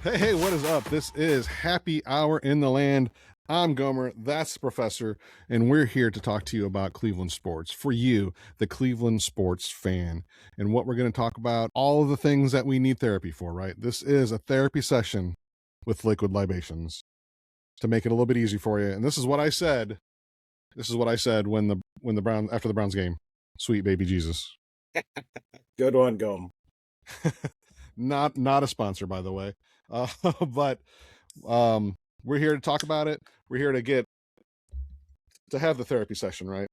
Hey, what is up? This is Happy Hour in the Land. I'm Gomer, that's the professor, and we're here to talk to you about Cleveland sports for you, the Cleveland sports fan. And what we're going to talk about, all of the things that we need therapy for, right? This is a therapy session with liquid libations to make it a little bit easy for you. And this is what I said. This is what I said when the Brown after the Browns game. Sweet baby Jesus. Good one, Gom. Not a sponsor, by the way. But we're here to talk about it. We're here to have the therapy session, right?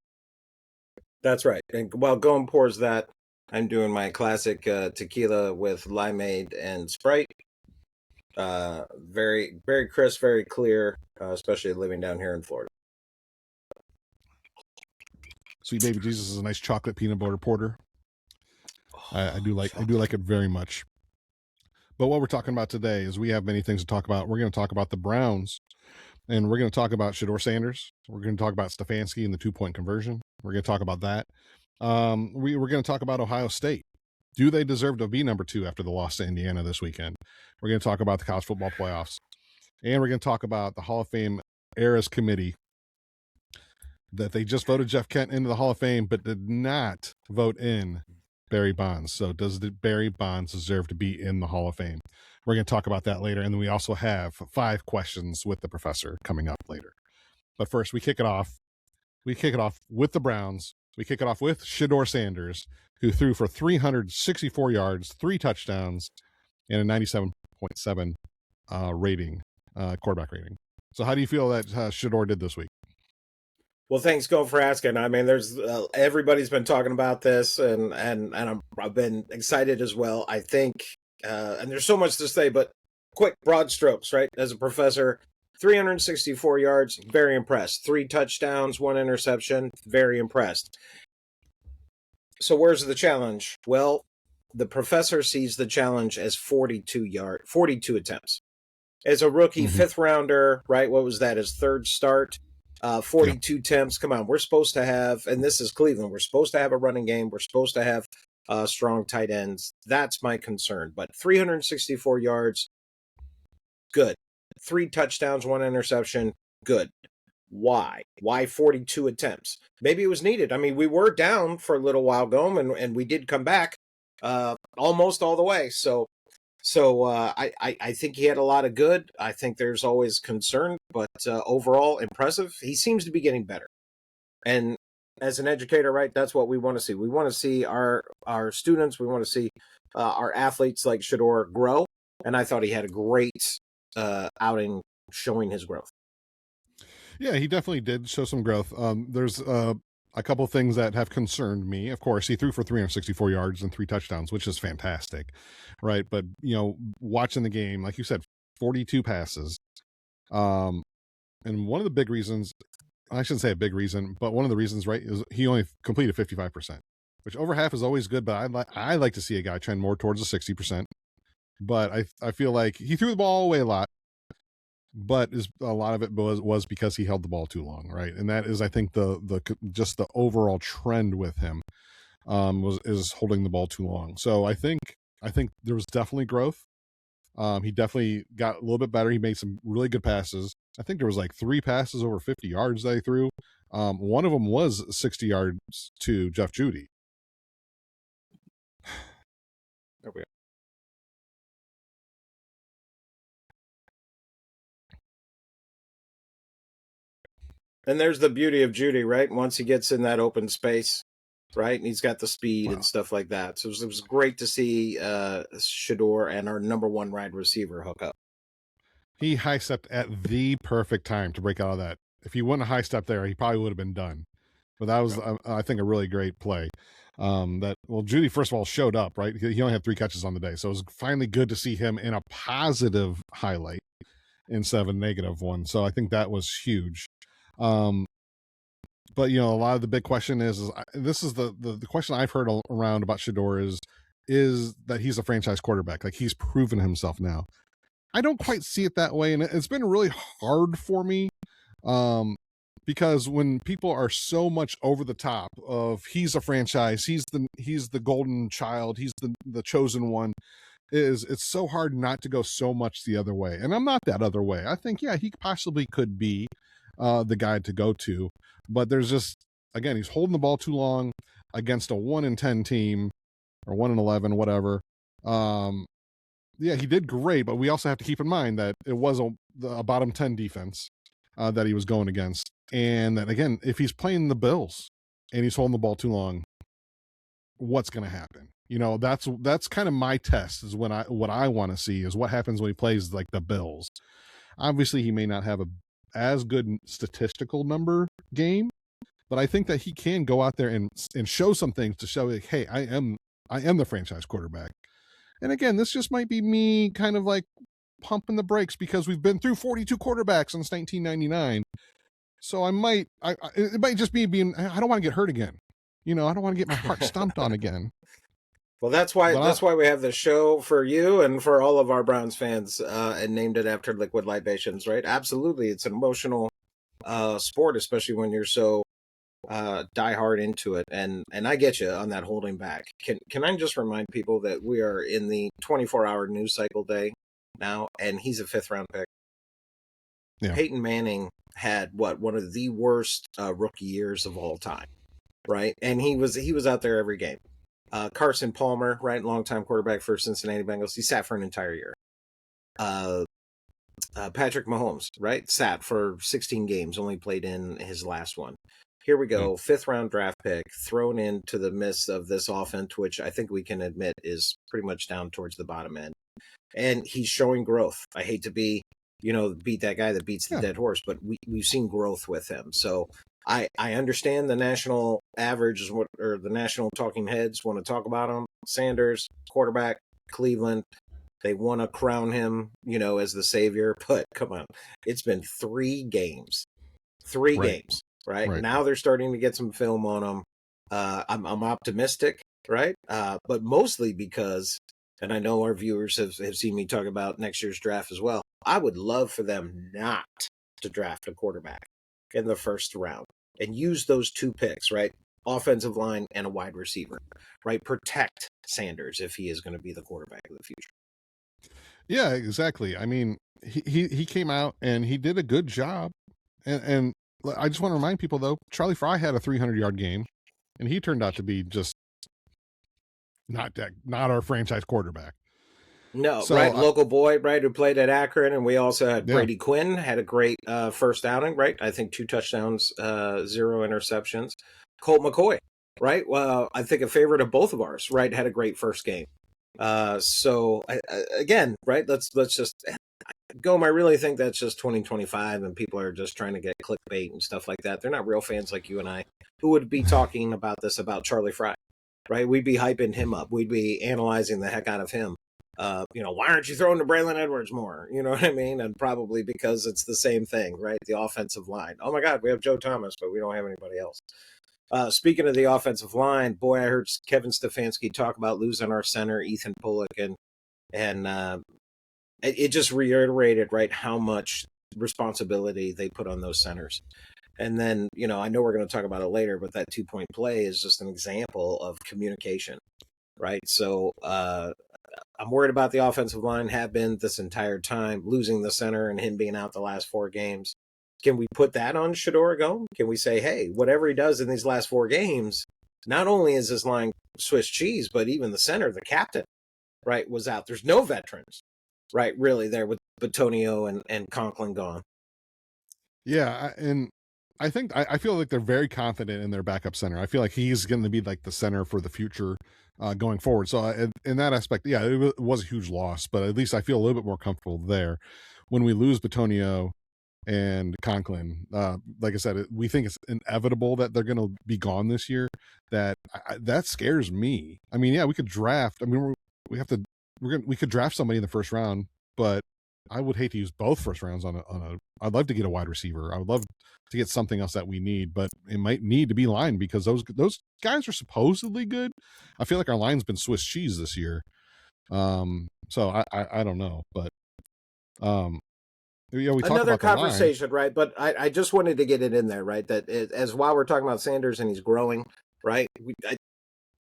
That's right. And while Gom pours that, I'm doing my classic tequila with limeade and Sprite. Very, very crisp, very clear, especially living down here in Florida. Sweet baby Jesus is a nice chocolate peanut butter porter. I do like it very much. But what we're talking about today is we have many things to talk about. We're going to talk about the Browns, and we're going to talk about Shedeur Sanders. We're going to talk about Stefanski and the 2-point conversion. We're going to talk about that. We're going to talk about Ohio State. Do they deserve to be number 2 after the loss to Indiana this weekend? We're going to talk about the college football playoffs. And we're going to talk about the Hall of Fame Eras Committee, that they just voted Jeff Kent into the Hall of Fame, but did not vote in Barry Bonds. So does Barry Bonds deserve to be in the Hall of Fame? We're going to talk about that later. And then we also have 5 questions with the professor coming up later. But first, we kick it off. We kick it off with the Browns. We kick it off with Shedeur Sanders, who threw for 364 yards, 3 touchdowns, and a 97.7 rating, quarterback rating. So how do you feel that Shedeur did this week? Well, thanks, Go, for asking. I mean, there's everybody's been talking about this, and I've been excited as well. I think, and there's so much to say, but quick, broad strokes, right? As a professor, 364 yards, very impressed. 3 touchdowns, 1 interception, very impressed. So where's the challenge? Well, the professor sees the challenge as 42 attempts. As a rookie, 5th rounder, right? What was that? His 3rd start. 42 attempts. Come on, we're supposed to have, and this is Cleveland, we're supposed to have a running game. We're supposed to have strong tight ends. That's my concern. But 364 yards, good. 3 touchdowns, 1 interception, good. Why? Why 42 attempts? Maybe it was needed. I mean, we were down for a little while, Gome, and we did come back almost all the way. So I think he had a lot of good. I think there's always concern, but overall impressive. He seems to be getting better. And as an educator, right, that's what we want to see. We want to see our students, we want to see our athletes like Shedeur grow. And I thought he had a great outing showing his growth. Yeah, he definitely did show some growth. There's a couple of things that have concerned me. Of course, he threw for 364 yards and 3 touchdowns, which is fantastic, right? But, watching the game, like you said, 42 passes. And one of the big reasons, I shouldn't say a big reason, but one of the reasons, right, is he only completed 55%, which over half is always good, but I like to see a guy trend more towards the 60%. But I feel like he threw the ball away a lot. But a lot of it was because he held the ball too long, right? And that is, I think, the just the overall trend with him is holding the ball too long. So I think there was definitely growth. He definitely got a little bit better. He made some really good passes. I think there was like 3 passes over 50 yards that he threw. One of them was 60 yards to Jeff Judy. There we go. And there's the beauty of Judy, right? Once he gets in that open space, right, and he's got the speed and stuff like that. So it was great to see Shedeur and our number 1 wide receiver hook up. He high stepped at the perfect time to break out of that. If he wouldn't have high stepped there, he probably would have been done. But that was, I think, a really great play. Judy, first of all, showed up, right? He only had 3 catches on the day. So it was finally good to see him in a positive highlight instead of a negative one. So I think that was huge. But a lot of the big question is this is the question I've heard around about Shedeur is that he's a franchise quarterback. Like, he's proven himself now. I don't quite see it that way, and it's been really hard for me, because when people are so much over the top of he's a franchise, he's the golden child, he's the chosen one, is it's so hard not to go so much the other way. And I'm not that other way. I think, yeah, he possibly could be the guy to go to. But there's just, again, he's holding the ball too long against a 1-10 team or 1-11, whatever. Yeah, he did great, but we also have to keep in mind that it was a bottom 10 defense that he was going against. And that, again, if he's playing the Bills and he's holding the ball too long, what's going to happen? You know, that's kind of my test is what I want to see is what happens when he plays like the Bills. Obviously, he may not have as good statistical number game, but I think that he can go out there and show some things to show like, hey, I am the franchise quarterback. And again, this just might be me kind of like pumping the brakes because we've been through 42 quarterbacks since 1999. So it might just be being, I don't want to get hurt again. You know, I don't want to get my heart stomped on again. Well, that's why we have this show for you and for all of our Browns fans, and named it after Liquid Libations, right? Absolutely, it's an emotional sport, especially when you're so die hard into it. And I get you on that holding back. Can I just remind people that we are in the 24-hour news cycle day now, and he's a 5th-round pick. Yeah. Peyton Manning had one of the worst rookie years of all time, right? And he was out there every game. Carson Palmer, right, longtime quarterback for Cincinnati Bengals, he sat for an entire year. Patrick Mahomes, right, sat for 16 games, only played in his last one. Here we go, 5th-round draft pick thrown into the midst of this offense, which I think we can admit is pretty much down towards the bottom end. And he's showing growth. I hate to beat that guy that beats the dead horse, but we've seen growth with him. So I understand the national average or the national talking heads want to talk about him. Sanders, quarterback, Cleveland. They want to crown him, as the savior. But come on, it's been 3 games. 3 games, right? Now they're starting to get some film on him. I'm optimistic, right? But mostly because, and I know our viewers have seen me talk about next year's draft as well. I would love for them not to draft a quarterback in the 1st round and use those 2 picks, right? Offensive line and a wide receiver, right? Protect Sanders if he is going to be the quarterback of the future. Yeah, exactly. I mean, he came out and he did a good job. And I just want to remind people, though, Charlie Fry had a 300-yard game, and he turned out to be just not our franchise quarterback. No, so, right? Local boy, right, who played at Akron, and we also had Brady Quinn, had a great first outing, right? I think 2 touchdowns, 0 interceptions. Colt McCoy, right? Well, I think a favorite of both of ours, right? Had a great first game. So again, right? Let's just Gome. I really think that's just 2025, and people are just trying to get clickbait and stuff like that. They're not real fans like you and I, who would be talking about this about Charlie Fry, right? We'd be hyping him up. We'd be analyzing the heck out of him. Why aren't you throwing to Braylon Edwards more? You know what I mean? And probably because it's the same thing, right? The offensive line. Oh my God, we have Joe Thomas, but we don't have anybody else. Speaking of the offensive line, boy, I heard Kevin Stefanski talk about losing our center, Ethan Bullock, and it just reiterated, right, how much responsibility they put on those centers. And then, I know we're going to talk about it later, but that 2-point play is just an example of communication, right? So I'm worried about the offensive line, have been this entire time, losing the center and him being out the last 4 games. Can we put that on Shedeur Gome? Can we say, hey, whatever he does in these last 4 games, not only is this line Swiss cheese, but even the center, the captain, right, was out. There's no veterans, right, really there with Batonio and Conklin gone. Yeah, and I think I feel like they're very confident in their backup center. I feel like he's going to be like the center for the future going forward. So in that aspect, yeah, it was a huge loss, but at least I feel a little bit more comfortable there. When we lose Batonio and Conklin, like I said, we think it's inevitable that they're going to be gone this year. That scares me. I mean, yeah, we could draft. I mean, we could draft somebody in the 1st round, but I would hate to use both 1st rounds on a. I'd love to get a wide receiver. I would love to get something else that we need, but it might need to be line because those guys are supposedly good. I feel like our line's been Swiss cheese this year. So I don't know, but we another conversation, right? But I just wanted to get it in there, right? That as while we're talking about Sanders and he's growing, right?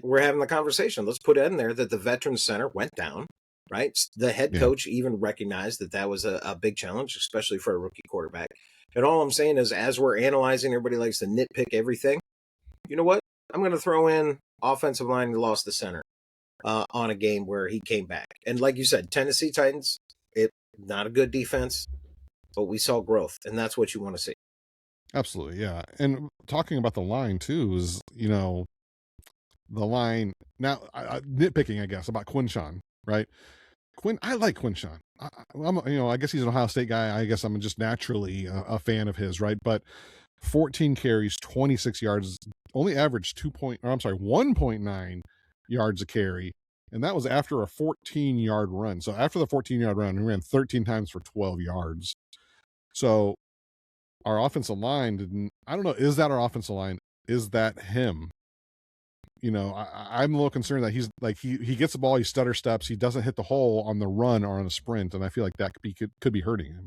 We're having the conversation. Let's put in there that the veteran center went down, right? The head Yeah. coach even recognized that that was a big challenge, especially for a rookie quarterback. And all I'm saying is, as we're analyzing, everybody likes to nitpick everything. You know what? I'm going to throw in offensive line who lost the center on a game where he came back. And like you said, Tennessee Titans, not a good defense, but we saw growth, and that's what you want to see. Absolutely, yeah. And talking about the line too is, the line now. Nitpicking, I guess, about Quinshawn, right? I like Quinshawn. I guess he's an Ohio State guy. I guess I'm just naturally a fan of his, right? But 14 carries, 26 yards, only averaged 1.9 yards a carry, and that was after a 14-yard run. So after the 14-yard run, he ran 13 times for 12 yards. So our offensive line didn't. I don't know. Is that our offensive line? Is that him? I'm a little concerned that he's like he gets the ball, he stutter steps, he doesn't hit the hole on the run or on a sprint, and I feel like that could be hurting him.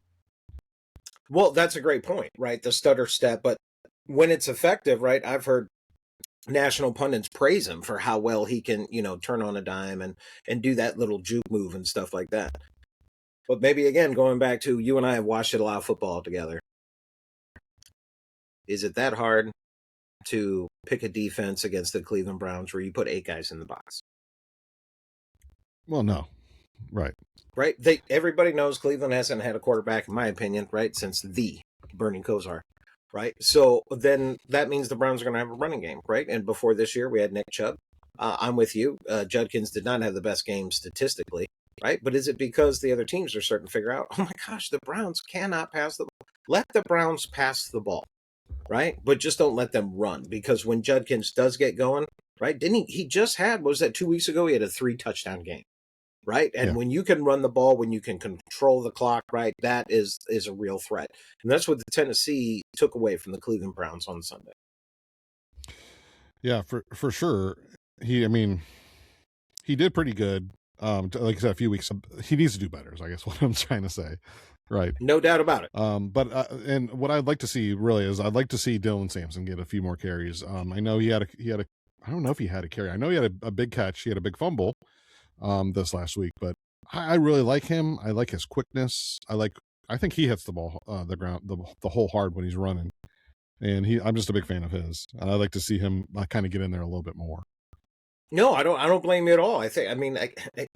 Well, that's a great point, right? The stutter step, but when it's effective, right? I've heard national pundits praise him for how well he can, turn on a dime and do that little juke move and stuff like that. But maybe again, going back to you and I have watched a lot of football together. Is it that hard to pick a defense against the Cleveland Browns where you put 8 guys in the box? Well, no. Right. Right? Everybody knows Cleveland hasn't had a quarterback, in my opinion, right, since the Bernie Kosar. Right? So then that means the Browns are going to have a running game, right? And before this year, we had Nick Chubb. I'm with you. Judkins did not have the best game statistically, right? But is it because the other teams are starting to figure out, oh my gosh, the Browns cannot pass the ball? Let the Browns pass the ball, right? But just don't let them run, because when Judkins does get going, right? Didn't he just had, what was that, 2 weeks ago? He had a 3-touchdown game. Right. And Yeah. when you can run the ball, when you can control the clock, right, that is a real threat. And that's what the Tennessee took away from the Cleveland Browns on Sunday. Yeah, for sure. He did pretty good. Like I said, a few weeks. He needs to do better, is I guess what I'm trying to say. Right. No doubt about it. But and what I'd like to see really is I'd like to see Dylan Sampson get a few more carries. I know he had a I don't know if he had a carry. I know he had a big catch. He had a big fumble this last week, but I really like him. I like his quickness. I think he hits the ball the ground the hole hard when he's running, and I'm just a big fan of his. And I'd like to see him kind of get in there a little bit more. No, I don't blame you at all.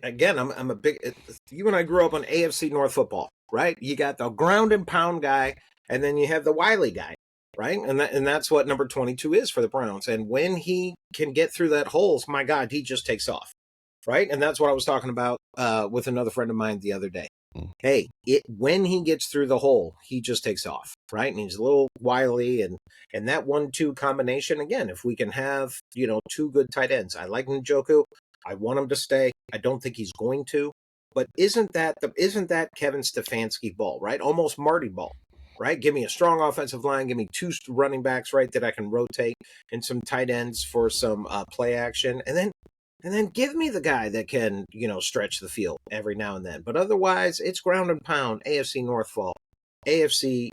Again, I'm a big. You and I grew up on AFC North football, right? You got the ground and pound guy, and then you have the wily guy, right? And that's what number 22 is for the Browns. And when he can get through that hole, my God, he just takes off. Right. And that's what I was talking about with another friend of mine the other day. Hey, when he gets through the hole, he just takes off. Right. And he's a little wily. And that 1-2 combination, again, if we can have, 2 good tight ends. I like Njoku. I want him to stay. I don't think he's going to. But isn't that Kevin Stefanski ball, right? Almost Marty ball. Right. Give me a strong offensive line. Give me 2 running backs, right, that I can rotate, and some tight ends for some play action. And then give me the guy that can, stretch the field every now and then. But otherwise, it's ground and pound, AFC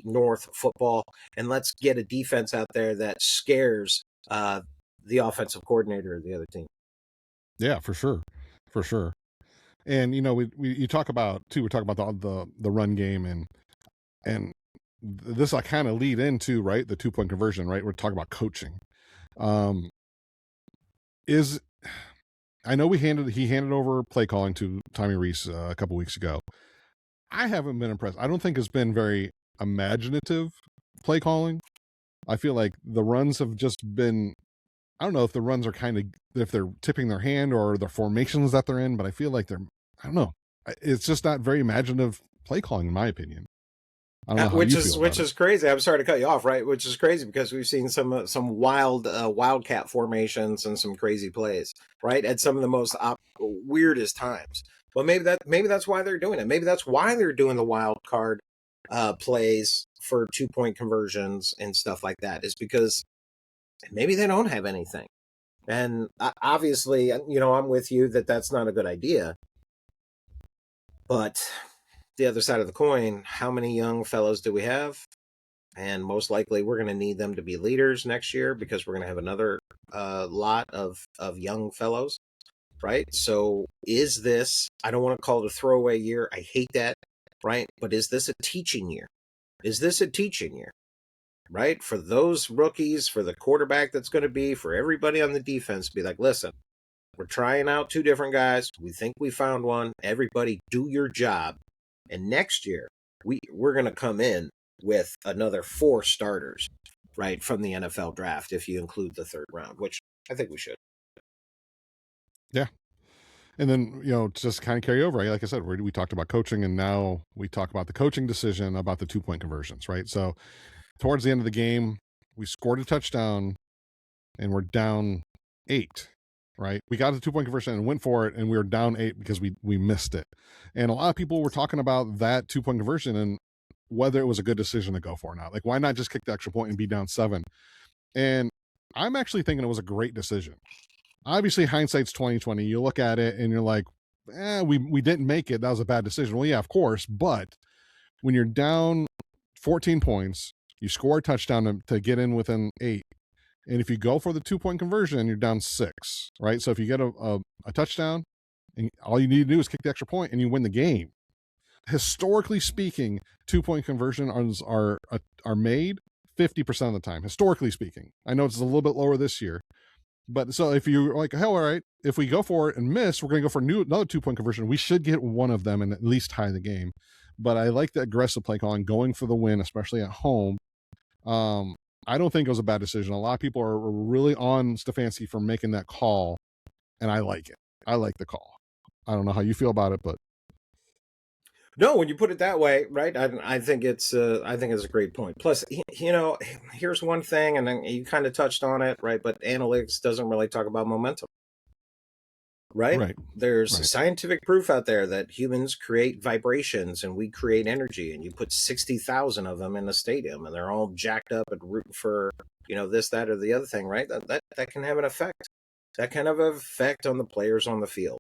North football, and let's get a defense out there that scares the offensive coordinator of the other team. Yeah, for sure. And you talk about too. We're talking about the run game, and this I kind of lead into, right, the 2-point conversion, right. We're talking about coaching. I know he handed over play calling to Tommy Rees a couple weeks ago. I haven't been impressed. I don't think it's been very imaginative play calling. I feel like the runs have just been, I don't know if the runs are if they're tipping their hand or the formations that they're in, but I feel like I don't know. It's just not very imaginative play calling, in my opinion. I don't know how which you is feel which about is crazy. I'm sorry to cut you off, right? Which is crazy because we've seen some wild wildcat formations and some crazy plays, right, at some of the most weirdest times. Well, maybe that's why they're doing it. Maybe that's why they're doing the wild card plays for 2-point conversions and stuff like that. Is because maybe they don't have anything. And obviously, I'm with you that that's not a good idea. But the other side of the coin, how many young fellows do we have? And most likely we're going to need them to be leaders next year because we're going to have another lot of young fellows. right? So is this, I don't want to call it a throwaway year. I hate that, right? But is this a teaching year? Is this a teaching year, right? For those rookies, for the quarterback that's going to be, for everybody on the defense, be like, listen, we're trying out two different guys. We think we found one. Everybody do your job. And next year, we're going to come in with another 4 starters, right, from the NFL draft, if you include the 3rd round, which I think we should. Yeah. And then, just kind of carry over. Like I said, we talked about coaching, and now we talk about the coaching decision about the 2-point conversions, right? So towards the end of the game, we scored a touchdown and we're down 8, right? We got the 2-point conversion and went for it, and we were down 8 because we missed it. And a lot of people were talking about that 2-point conversion and whether it was a good decision to go for or not. Like, why not just kick the extra point and be down 7? And I'm actually thinking it was a great decision. Obviously, hindsight's 2020. You look at it and you're like, we didn't make it. That was a bad decision. Well, yeah, of course. But when you're down 14 points, you score a touchdown to get in within 8. And if you go for the 2-point conversion, you're down 6, right? So if you get a touchdown, and all you need to do is kick the extra point and you win the game. Historically speaking, 2-point conversions are made 50% of the time, historically speaking. I know it's a little bit lower this year. But so if you're like, hell, all right, if we go for it and miss, we're going to go for another 2-point conversion. We should get one of them and at least tie the game. But I like the aggressive play calling, going for the win, especially at home. I don't think it was a bad decision. A lot of people are really on Stefanski for making that call, and I like it. I like the call. I don't know how you feel about it, but No, when you put it that way, right? I think it's a great point. Plus, here's one thing, and then you kind of touched on it, right? But analytics doesn't really talk about momentum, right? right. There's scientific proof out there that humans create vibrations and we create energy, and you put 60,000 of them in a stadium and they're all jacked up and rooting for, this, that, or the other thing, right? That can have an effect. That kind of effect on the players on the field,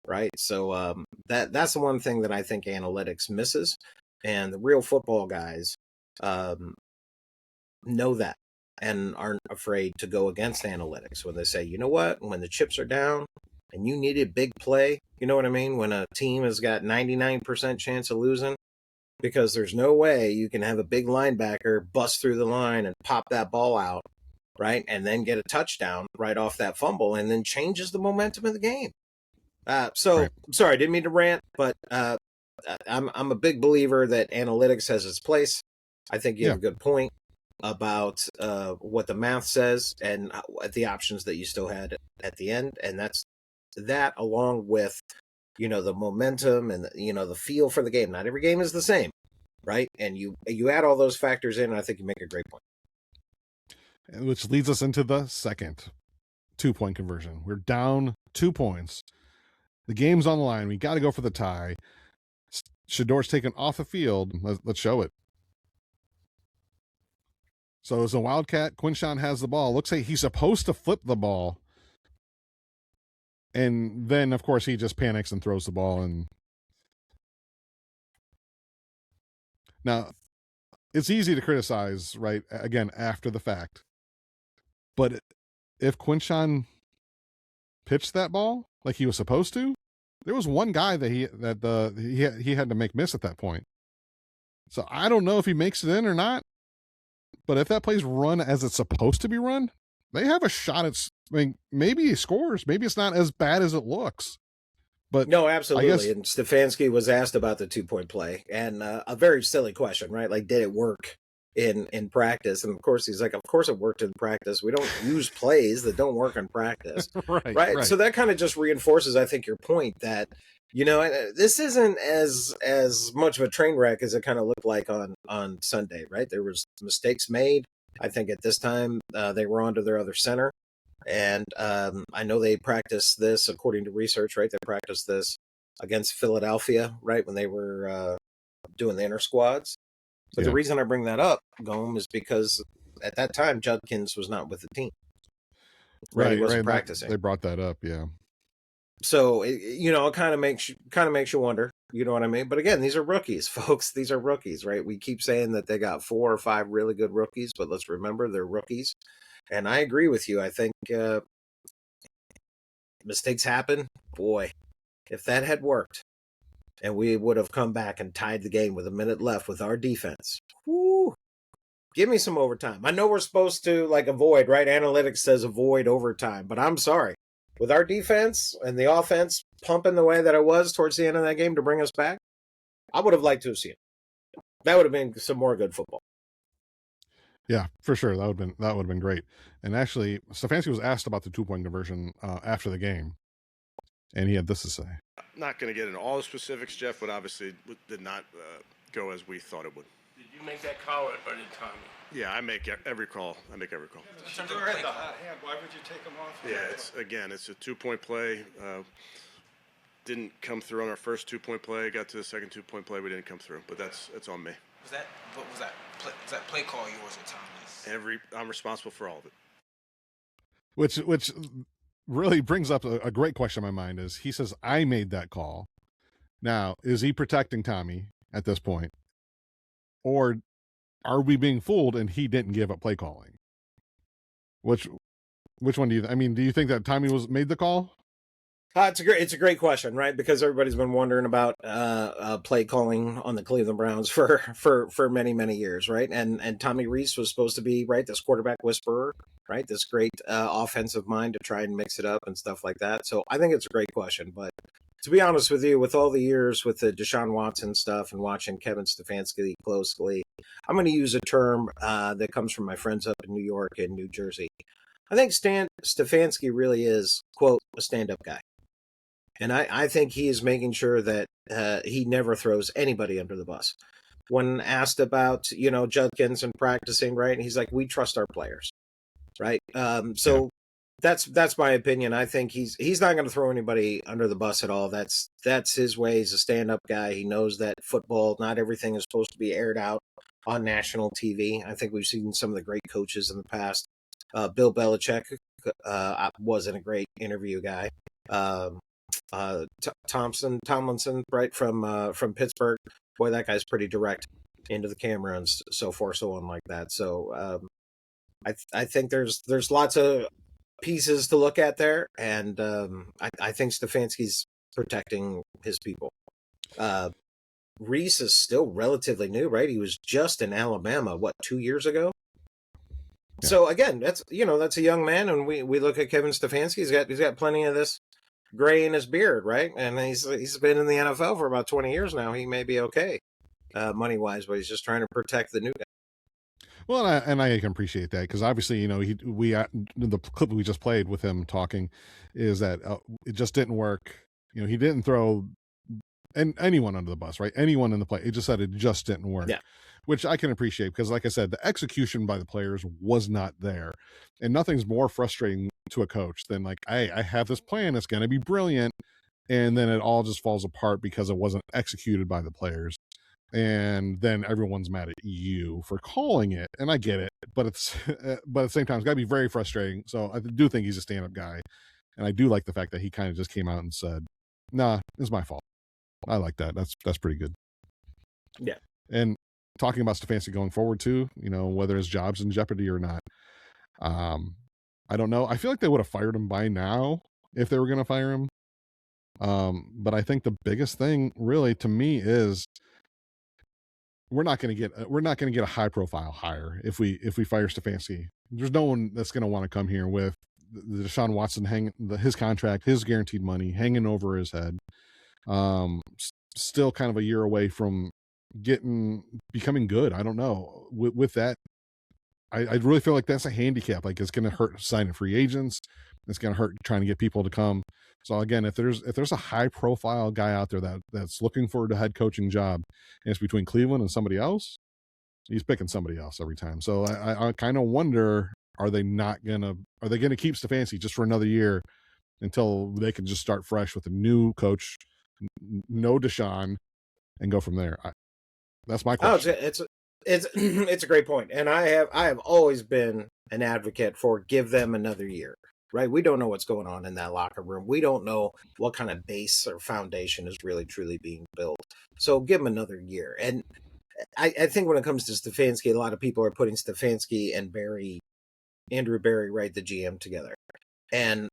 right? So that's the one thing that I think analytics misses, and the real football guys know that and aren't afraid to go against analytics when they say, you know what, when the chips are down and you need a big play, you know what I mean? When a team has got 99% chance of losing, because there's no way you can have a big linebacker bust through the line and pop that ball out, right? And then get a touchdown right off that fumble and then changes the momentum of the game. So Right. sorry, I didn't mean to rant, but I'm a big believer that analytics has its place. I think you have a good point about what the math says and the options that you still had at the end, and that's that along with the momentum and the feel for the game. Not every game is the same, right? And you add all those factors in, and I think you make a great point. Which leads us into the second 2-point conversion. We're down 2 points. The game's on the line. We got to go for the tie. Shador's taken off the field. Let's show it. So it's a Wildcat. Quinshawn has the ball. Looks like he's supposed to flip the ball. And then, of course, he just panics and throws the ball. And now, it's easy to criticize, right? Again, after the fact. But if Quinshawn pitched that ball like he was supposed to, there was one guy that he had to make miss at that point. So I don't know if he makes it in or not. But if that play's run as it's supposed to be run, they have a shot at. I mean, maybe he scores. Maybe it's not as bad as it looks. But no, absolutely. And Stefanski was asked about the 2-point play, and a very silly question, right? Like, did it work in practice? And of course, he's like, of course it worked in practice. We don't use plays that don't work in practice, right? So that kind of just reinforces, I think, your point that this isn't as much of a train wreck as it kind of looked like on Sunday, right? There was mistakes made. I think at this time they were onto their other center. And I know they practiced this, according to research, right? They practiced this against Philadelphia, right, when they were doing the inter squads. But the reason I bring that up, Gomes, is because at that time, Judkins was not with the team. Right, he wasn't practicing. They brought that up, yeah. So, it kind of makes you wonder, you know what I mean? But again, these are rookies, folks. These are rookies, right? We keep saying that they got 4 or 5 really good rookies, but let's remember they're rookies. And I agree with you. I think mistakes happen. Boy, if that had worked and we would have come back and tied the game with a minute left with our defense. Whoo, give me some overtime. I know we're supposed to like avoid, right? Analytics says avoid overtime, but I'm sorry. With our defense and the offense pumping the way that it was towards the end of that game to bring us back, I would have liked to have seen it. That would have been some more good football. Yeah, for sure. That would have been great. And actually, Stefanski was asked about the 2-point conversion after the game, and he had this to say. Not going to get into all the specifics, Jeff, but obviously did not go as we thought it would. Did you make that call or did Tommy? Yeah, I make every call. Why would you take him off? Yeah, it's a 2-point play. Didn't come through on our first 2-point play. Got to the second 2-point play. We didn't come through, but that's on me. What was that? Was that play call yours or Tommy's? I'm responsible for all of it. Which really brings up a great question in my mind. Is he says I made that call. Now, is he protecting Tommy at this point, or are we being fooled and he didn't give up play calling? Which one do you? Do you think that Tommy made the call? It's a great question, right? Because everybody's been wondering about play calling on the Cleveland Browns for many years, right? And Tommy Rees was supposed to be, right, this quarterback whisperer, right? This great offensive mind to try and mix it up and stuff like that. So I think it's a great question. But to be honest with you, with all the years with the Deshaun Watson stuff and watching Kevin Stefanski closely, I'm going to use a term that comes from my friends up in New York and New Jersey. I think Stefanski really is, quote, a stand-up guy. And I think he is making sure that he never throws anybody under the bus. When asked about, Judkins and practicing, right? And he's like, we trust our players, right? So that's my opinion. I think he's not going to throw anybody under the bus at all. That's his way. He's a stand-up guy. He knows that football, not everything is supposed to be aired out on national TV. I think we've seen some of the great coaches in the past. Bill Belichick wasn't a great interview guy. Tomlinson, right, from Pittsburgh. Boy, that guy's pretty direct into the camera and so forth, so on like that. So I think there's lots of pieces to look at there, and I think Stefanski's protecting his people. Reese is still relatively new, right? He was just in Alabama, 2 years ago? Yeah. So again, that's a young man, and we look at Kevin Stefanski. He's got plenty of this gray in his beard, right? And he's been in the NFL for about 20 years now. He may be okay money wise, but he's just trying to protect the new guy. Well, and I can appreciate that because obviously, the clip we just played with him talking is that it just didn't work. He didn't throw anyone under the bus, right? Anyone in the play. It just said it just didn't work. Yeah. Which I can appreciate because, like I said, the execution by the players was not there. And nothing's more frustrating to a coach than like, hey, I have this plan. It's going to be brilliant. And then it all just falls apart because it wasn't executed by the players. And then everyone's mad at you for calling it. And I get it. But at the same time, it's got to be very frustrating. So I do think he's a stand-up guy. And I do like the fact that he kind of just came out and said, nah, it's my fault. I like that. That's pretty good. Yeah. And talking about Stefanski going forward too, whether his job's in jeopardy or not. I don't know. I feel like they would have fired him by now if they were going to fire him. But I think the biggest thing really to me is we're not going to get a high profile hire if we fire Stefanski. There's no one that's going to want to come here with the Deshaun Watson his contract, his guaranteed money hanging over his head. Still kind of a year away from becoming good. I don't know. With that, I really feel like that's a handicap. Like it's going to hurt signing free agents. It's going to hurt trying to get people to come. So again, if there's a high profile guy out there that's looking for the head coaching job, and it's between Cleveland and somebody else, he's picking somebody else every time. So I kind of wonder, are they going to keep Stefanski just for another year until they can just start fresh with a new coach, no Deshaun, and go from there? That's my question. It's a great point, and I have always been an advocate for give them another year. Right, we don't know what's going on in that locker room. We don't know what kind of base or foundation is really truly being built. So give him another year. And I think when it comes to Stefanski, a lot of people are putting Stefanski and Andrew Berry, right, the GM together. And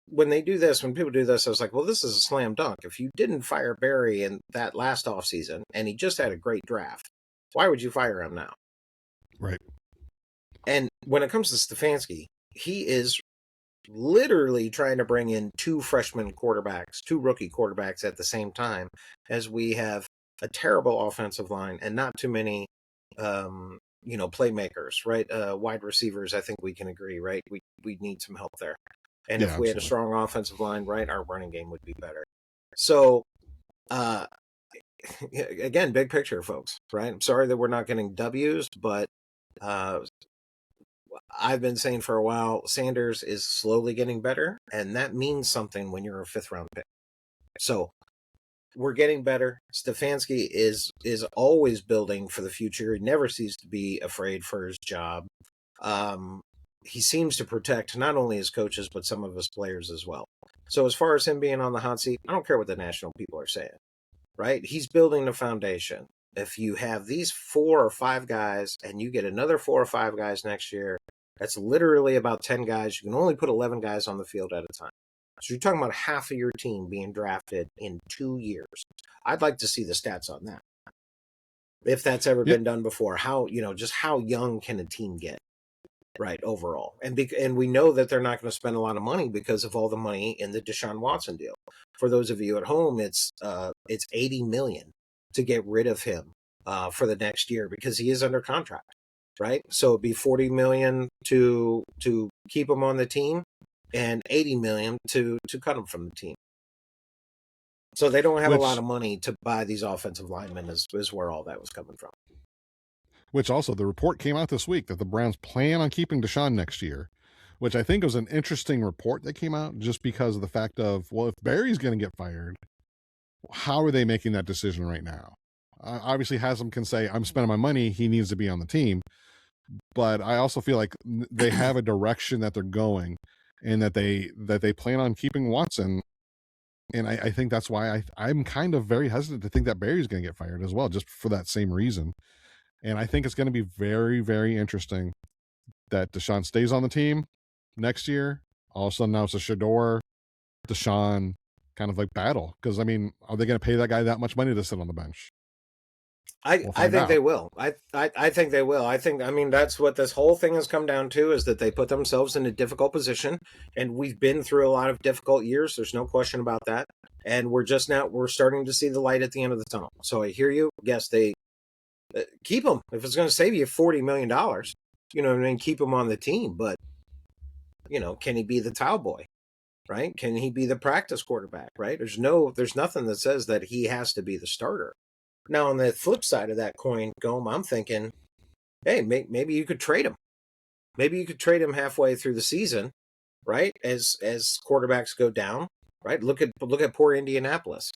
when they do this, when people do this, I was like, well, this is a slam dunk. If you didn't fire Barry in that last offseason and he just had a great draft, why would you fire him now? Right. And when it comes to Stefanski, he is literally trying to bring in two rookie quarterbacks at the same time, as we have a terrible offensive line and not too many playmakers, right? Wide receivers, I think we can agree, right? We need some help there. And if we had a strong offensive line, right, our running game would be better. So, again, big picture, folks, right? I'm sorry that we're not getting W's, but I've been saying for a while, Sanders is slowly getting better, and that means something when you're a 5th-round pick. So we're getting better. Stefanski is always building for the future. He never ceases to be afraid for his job. He seems to protect not only his coaches, but some of his players as well. So as far as him being on the hot seat, I don't care what the national people are saying, right? He's building the foundation. If you have these 4 or 5 guys and you get another 4 or 5 guys next year, that's literally about 10 guys. You can only put 11 guys on the field at a time. So you're talking about half of your team being drafted in 2 years. I'd like to see the stats on that. If that's ever been done before, how young can a team get, right, overall? And we know that they're not going to spend a lot of money because of all the money in the Deshaun Watson deal. For those of you at home, it's $80 million to get rid of him for the next year because he is under contract, right? So it'd be $40 million to keep him on the team and $80 million to cut him from the team. So they don't have a lot of money to buy these offensive linemen is where all that was coming from. Which also, the report came out this week that the Browns plan on keeping Deshaun next year, which I think was an interesting report that came out just because of the fact of, well, if Barry's going to get fired, how are they making that decision right now? Obviously, Haslam can say, I'm spending my money, he needs to be on the team. But I also feel like they have a direction that they're going and that they plan on keeping Watson. And I think that's why I'm kind of very hesitant to think that Barry's going to get fired as well, just for that same reason. And I think it's going to be very, very interesting that Deshaun stays on the team next year. All of a sudden now it's a Shador, Deshaun kind of like battle. Because, I mean, are they going to pay that guy that much money to sit on the bench? I think they will. I think they will. I mean, that's what this whole thing has come down to, is that they put themselves in a difficult position. And we've been through a lot of difficult years. There's no question about that. And we're starting to see the light at the end of the tunnel. So I hear you. Yes, they keep him. If it's going to save you $40 million, you know what I mean? Keep him on the team. But, can he be the towel boy? Right? Can he be the practice quarterback? Right? There's nothing that says that he has to be the starter. Now, on the flip side of that coin, Gome, I'm thinking, hey, maybe you could trade him. Maybe you could trade him halfway through the season, right? As quarterbacks go down, right? Look at poor Indianapolis,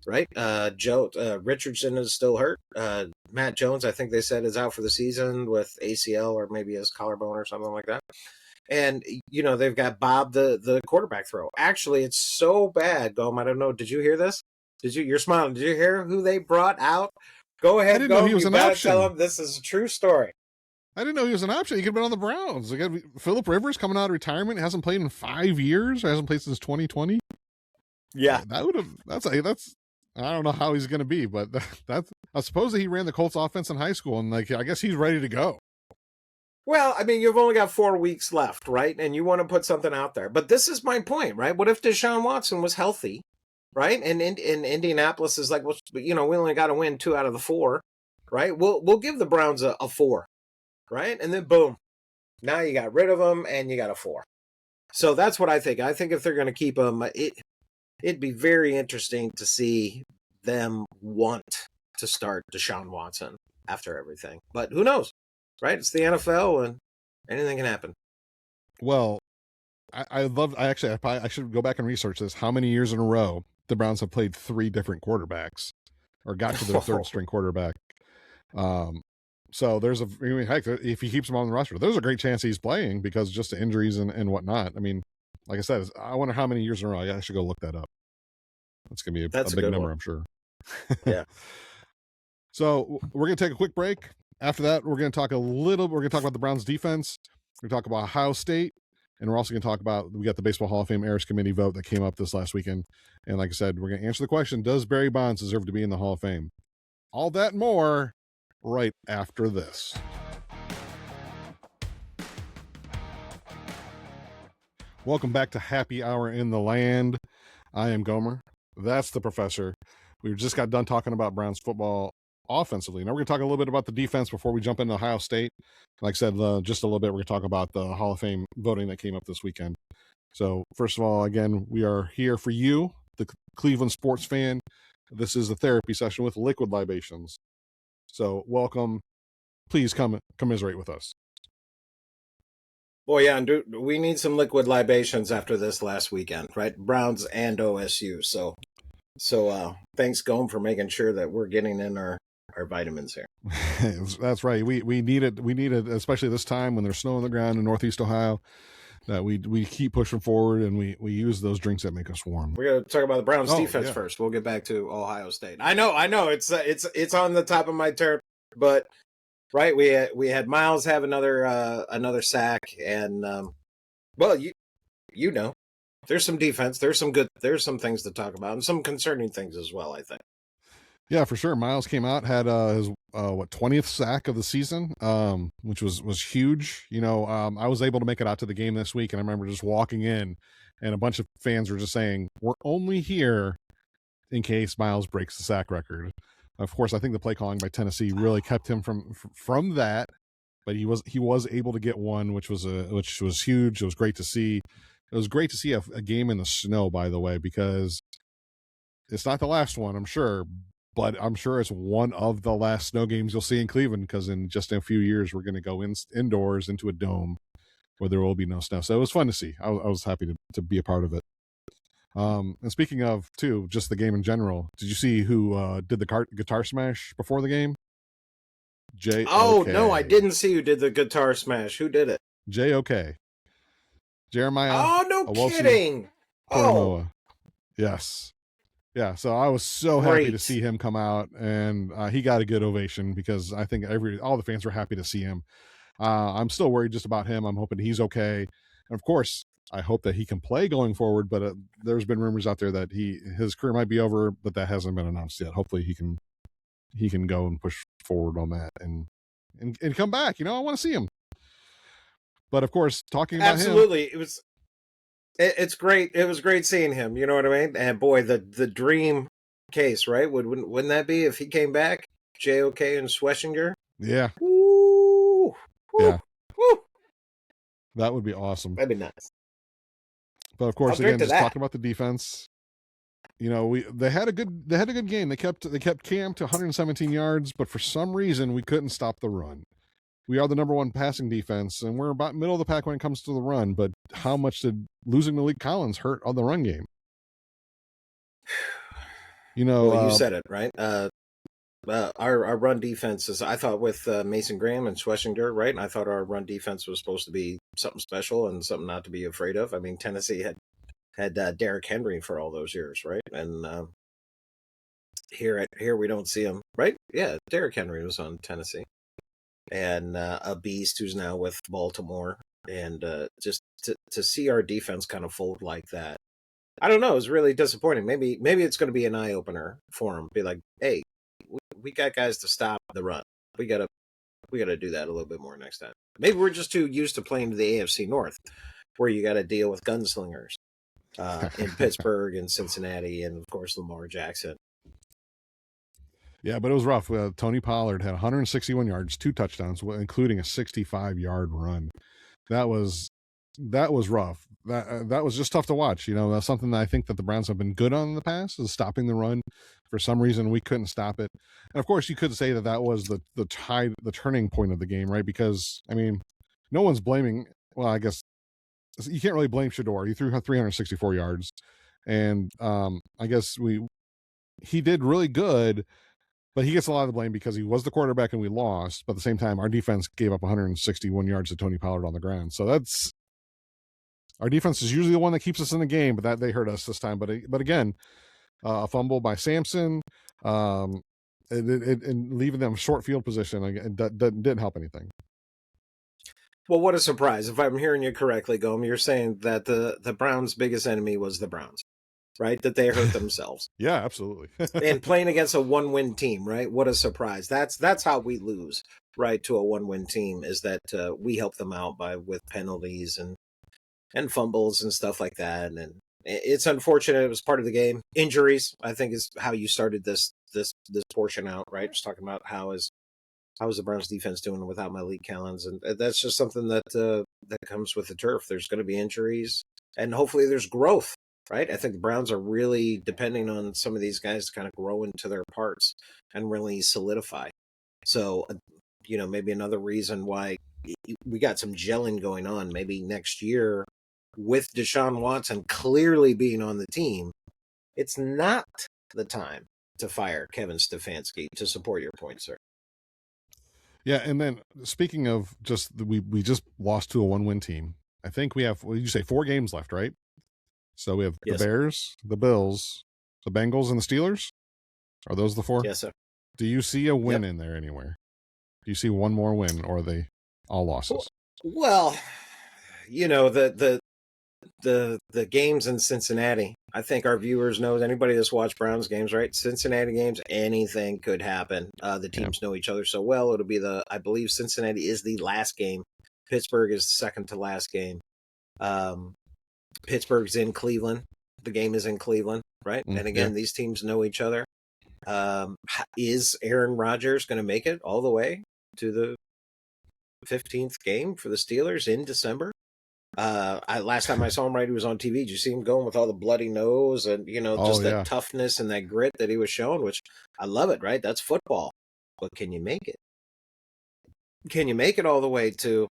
right? Richardson is still hurt. Matt Jones, I think they said, is out for the season with ACL or maybe his collarbone or something like that. And, they've got Bob, the quarterback throw. Actually, it's so bad, Gome. I don't know. Did you hear this? You're smiling. Did you hear who they brought out? Go ahead, I didn't know he was an option. Tell him this is a true story. I didn't know he was an option. He could have been on the Browns. Phillip Rivers coming out of retirement, hasn't played in 5 years, or hasn't played since 2020. Yeah, that's I don't know how he's going to be, but that's. I suppose that he ran the Colts offense in high school, and I guess he's ready to go. Well, I mean, you've only got 4 weeks left, right? And you want to put something out there. But this is my point, right? What if Deshaun Watson was healthy? Right, and Indianapolis is like, well, we only got to win 2 out of the 4, right? We'll give the Browns a 4, right? And then boom, now you got rid of them and you got a 4. So that's what I think. I think if they're going to keep him, it'd be very interesting to see them want to start Deshaun Watson after everything. But who knows, right? It's the NFL and anything can happen. Well, I should go back and research this. How many years in a row the Browns have played 3 different quarterbacks or got to their third string quarterback? So heck, if he keeps him on the roster, there's a great chance he's playing because just the injuries and whatnot. I mean, like I said, I wonder how many years in a row. I should go look that up. That's going to be a big number, one. I'm sure. Yeah. So we're going to take a quick break. After that, we're going to talk about the Browns defense. We're going to talk about Ohio State. And we're also going to talk about, we got the Baseball Hall of Fame Heirs Committee vote that came up this last weekend. And like I said, we're going to answer the question, does Barry Bonds deserve to be in the Hall of Fame? All that and more right after this. Welcome back to Happy Hour in the Land. I am Gomer. That's the professor. We just got done talking about Browns football offensively. Now we're going to talk a little bit about the defense before we jump into Ohio State. Like I said, just a little bit, we're going to talk about the Hall of Fame voting that came up this weekend. So first of all, again, we are here for you, the Cleveland sports fan. This is a therapy session with liquid libations. So welcome. Please come commiserate with us. Boy, yeah, and we need some liquid libations after this last weekend, right? Browns and OSU. So thanks, Gomes, for making sure that we're getting in our vitamins here. That's right. We need it, especially this time when there's snow on the ground in Northeast Ohio, that we keep pushing forward and we use those drinks that make us warm. We're going to talk about the Browns defense first. We'll get back to Ohio State. I know. It's on the top of my turf, but right, we had Miles have another sack, and well, you know, there's some defense, there's some things to talk about, and some concerning things as well, I think. Yeah, for sure. Miles came out, had his 20th sack of the season, which was huge. You know, I was able to make it out to the game this week, and I remember just walking in, and a bunch of fans were just saying, "We're only here in case Miles breaks the sack record." Of course, I think the play calling by Tennessee really kept him from that, but he was able to get one, which was huge. It was great to see. It was great to see a game in the snow, by the way, because it's not the last one, I'm sure, but I'm sure it's one of the last snow games you'll see in Cleveland, because in just a few years we're going to go indoors into a dome where there will be no snow. So it was fun to see. I was happy to be a part of it. And speaking of, too, just the game in general, did you see who did the guitar smash before the game? J-O-K. Oh, no, I didn't see who did the guitar smash. Who did it? J-O-K. Jeremiah. Oh, no kidding. Oh. Yes. Yeah, so I was so happy to see him come out, and he got a good ovation, because I think all the fans were happy to see him. I'm still worried just about him. I'm hoping he's okay. And of course, I hope that he can play going forward, but there's been rumors out there that his career might be over, but that hasn't been announced yet. Hopefully he can go and push forward on that and come back. You know, I want to see him. But of course, talking about absolutely, it's great. It was great seeing him. You know what I mean? And boy, the dream case, right? Wouldn't that be if he came back? J-O-K and Schlesinger? Yeah. Woo! Yeah. Woo! That would be awesome. That'd be nice. But of course, again, just talking about the defense, you know, they had a good game. They kept Cam to 117 yards, but for some reason we couldn't stop the run. We are the number one passing defense, and we're about middle of the pack when it comes to the run. But how much did losing Malik Collins hurt on the run game? You know, well, you said it right. Our run defense is, I thought, with Mason Graham and Schlesinger, right? And I thought our run defense was supposed to be something special and something not to be afraid of. I mean, Tennessee had Derrick Henry for all those years, right? And here we don't see him, right? Yeah, Derrick Henry was on Tennessee, and a beast who's now with Baltimore, and just to see our defense kind of fold like that, I don't know, it was really disappointing. Maybe it's going to be an eye opener for him. Be like, hey, we got guys to stop the run. We gotta do that a little bit more next time. Maybe we're just too used to playing to the AFC North, where you got to deal with gunslingers in Pittsburgh and Cincinnati, and of course Lamar Jackson. Yeah, but it was rough. Tony Pollard had 161 yards, 2 touchdowns, including a 65-yard run. That was rough. That was just tough to watch. You know, that's something that I think that the Browns have been good on in the past, is stopping the run. For some reason, we couldn't stop it. And of course, you could say that was the turning point of the game, right? Because, I mean, no one's blaming. Well, I guess you can't really blame Shador. He threw 364 yards, and I guess he did really good. But he gets a lot of the blame because he was the quarterback and we lost. But at the same time, our defense gave up 161 yards to Tony Pollard on the ground. So our defense is usually the one that keeps us in the game, but that they hurt us this time. But again, a fumble by Sampson, and leaving them short field position, it didn't help anything. Well, what a surprise. If I'm hearing you correctly, Gom, you're saying that the Browns' biggest enemy was the Browns, right? That they hurt themselves. Yeah, absolutely. And playing against a one-win team, right? What a surprise. That's how we lose, right, to a one-win team, is that we help them out with penalties and fumbles and stuff like that. And it's unfortunate. It was part of the game. Injuries, I think, is how you started this portion out, right? Just talking about how is the Browns defense doing without Malik Collins, and that's just something that that comes with the turf. There's going to be injuries, and hopefully there's growth, right? I think the Browns are really depending on some of these guys to kind of grow into their parts and really solidify. So, maybe another reason why we got some gelling going on. Maybe next year, with Deshaun Watson clearly being on the team, it's not the time to fire Kevin Stefanski, to support your point, sir. Yeah, and then speaking of we just lost to a one-win team. I think we have, what did you say, 4 games left, right? So we have the Bears, the Bills, the Bengals, and the Steelers. Are those the 4? Yes, sir. Do you see a win in there anywhere? Do you see one more win, or are they all losses? Well, the games in Cincinnati, I think our viewers know, anybody that's watched Browns games, right? Cincinnati games, anything could happen. The teams know each other so well. It'll be I believe Cincinnati is the last game. Pittsburgh is the second to last game. Pittsburgh's in Cleveland. The game is in Cleveland, right? And again, these teams know each other. Is Aaron Rodgers going to make it all the way to the 15th game for the Steelers in December? Last time I saw him, right, he was on TV. Did you see him going with all the bloody nose and, that toughness and that grit that he was showing, which I love it, right? That's football. But can you make it? Can you make it all the way to,